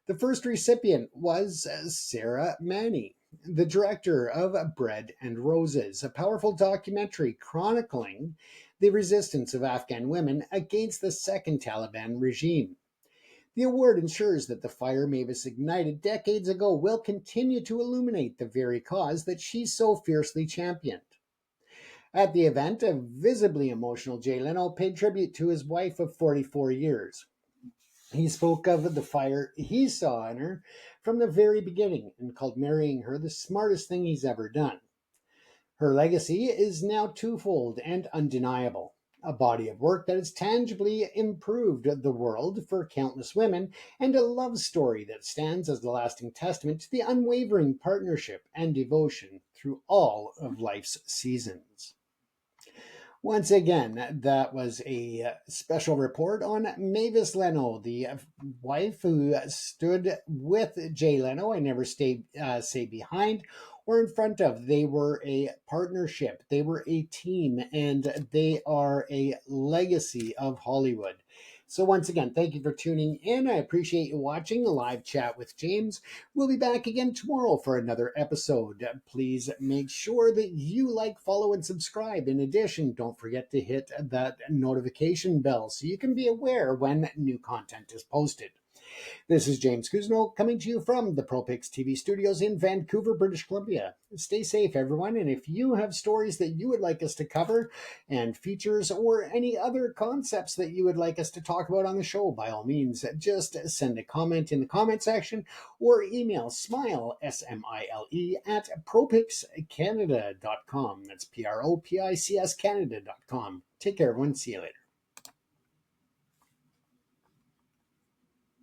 Speaker 1: The first recipient was Sarah Mani, the director of Bread and Roses, a powerful documentary chronicling the resistance of Afghan women against the second Taliban regime. The award ensures that the fire Mavis ignited decades ago will continue to illuminate the very cause that she so fiercely championed. At the event, a visibly emotional Jay Leno paid tribute to his wife of 44 years. He spoke of the fire he saw in her from the very beginning and called marrying her the smartest thing he's ever done. Her legacy is now twofold and undeniable. A body of work that has tangibly improved the world for countless women, and a love story that stands as the lasting testament to the unwavering partnership and devotion through all of life's seasons. Once again, that was a special report on Mavis Leno, the wife who stood with Jay Leno and never stay behind or in front of. They were a partnership, they were a team, and they are a legacy of Hollywood. So, once again, thank you for tuning in. I appreciate you watching the live chat with James. We'll be back again tomorrow for another episode. Please make sure that you like, follow, and subscribe. In addition, don't forget to hit that notification bell so you can be aware when new content is posted. This is James Kuzno coming to you from the ProPix TV studios in Vancouver, British Columbia. Stay safe, everyone, and if you have stories that you would like us to cover and features or any other concepts that you would like us to talk about on the show, by all means, just send a comment in the comment section or email smile, S-M-I-L-E, at propixcanada.com. That's P-R-O-P-I-C-S Canada.com. Take care, everyone. See you later.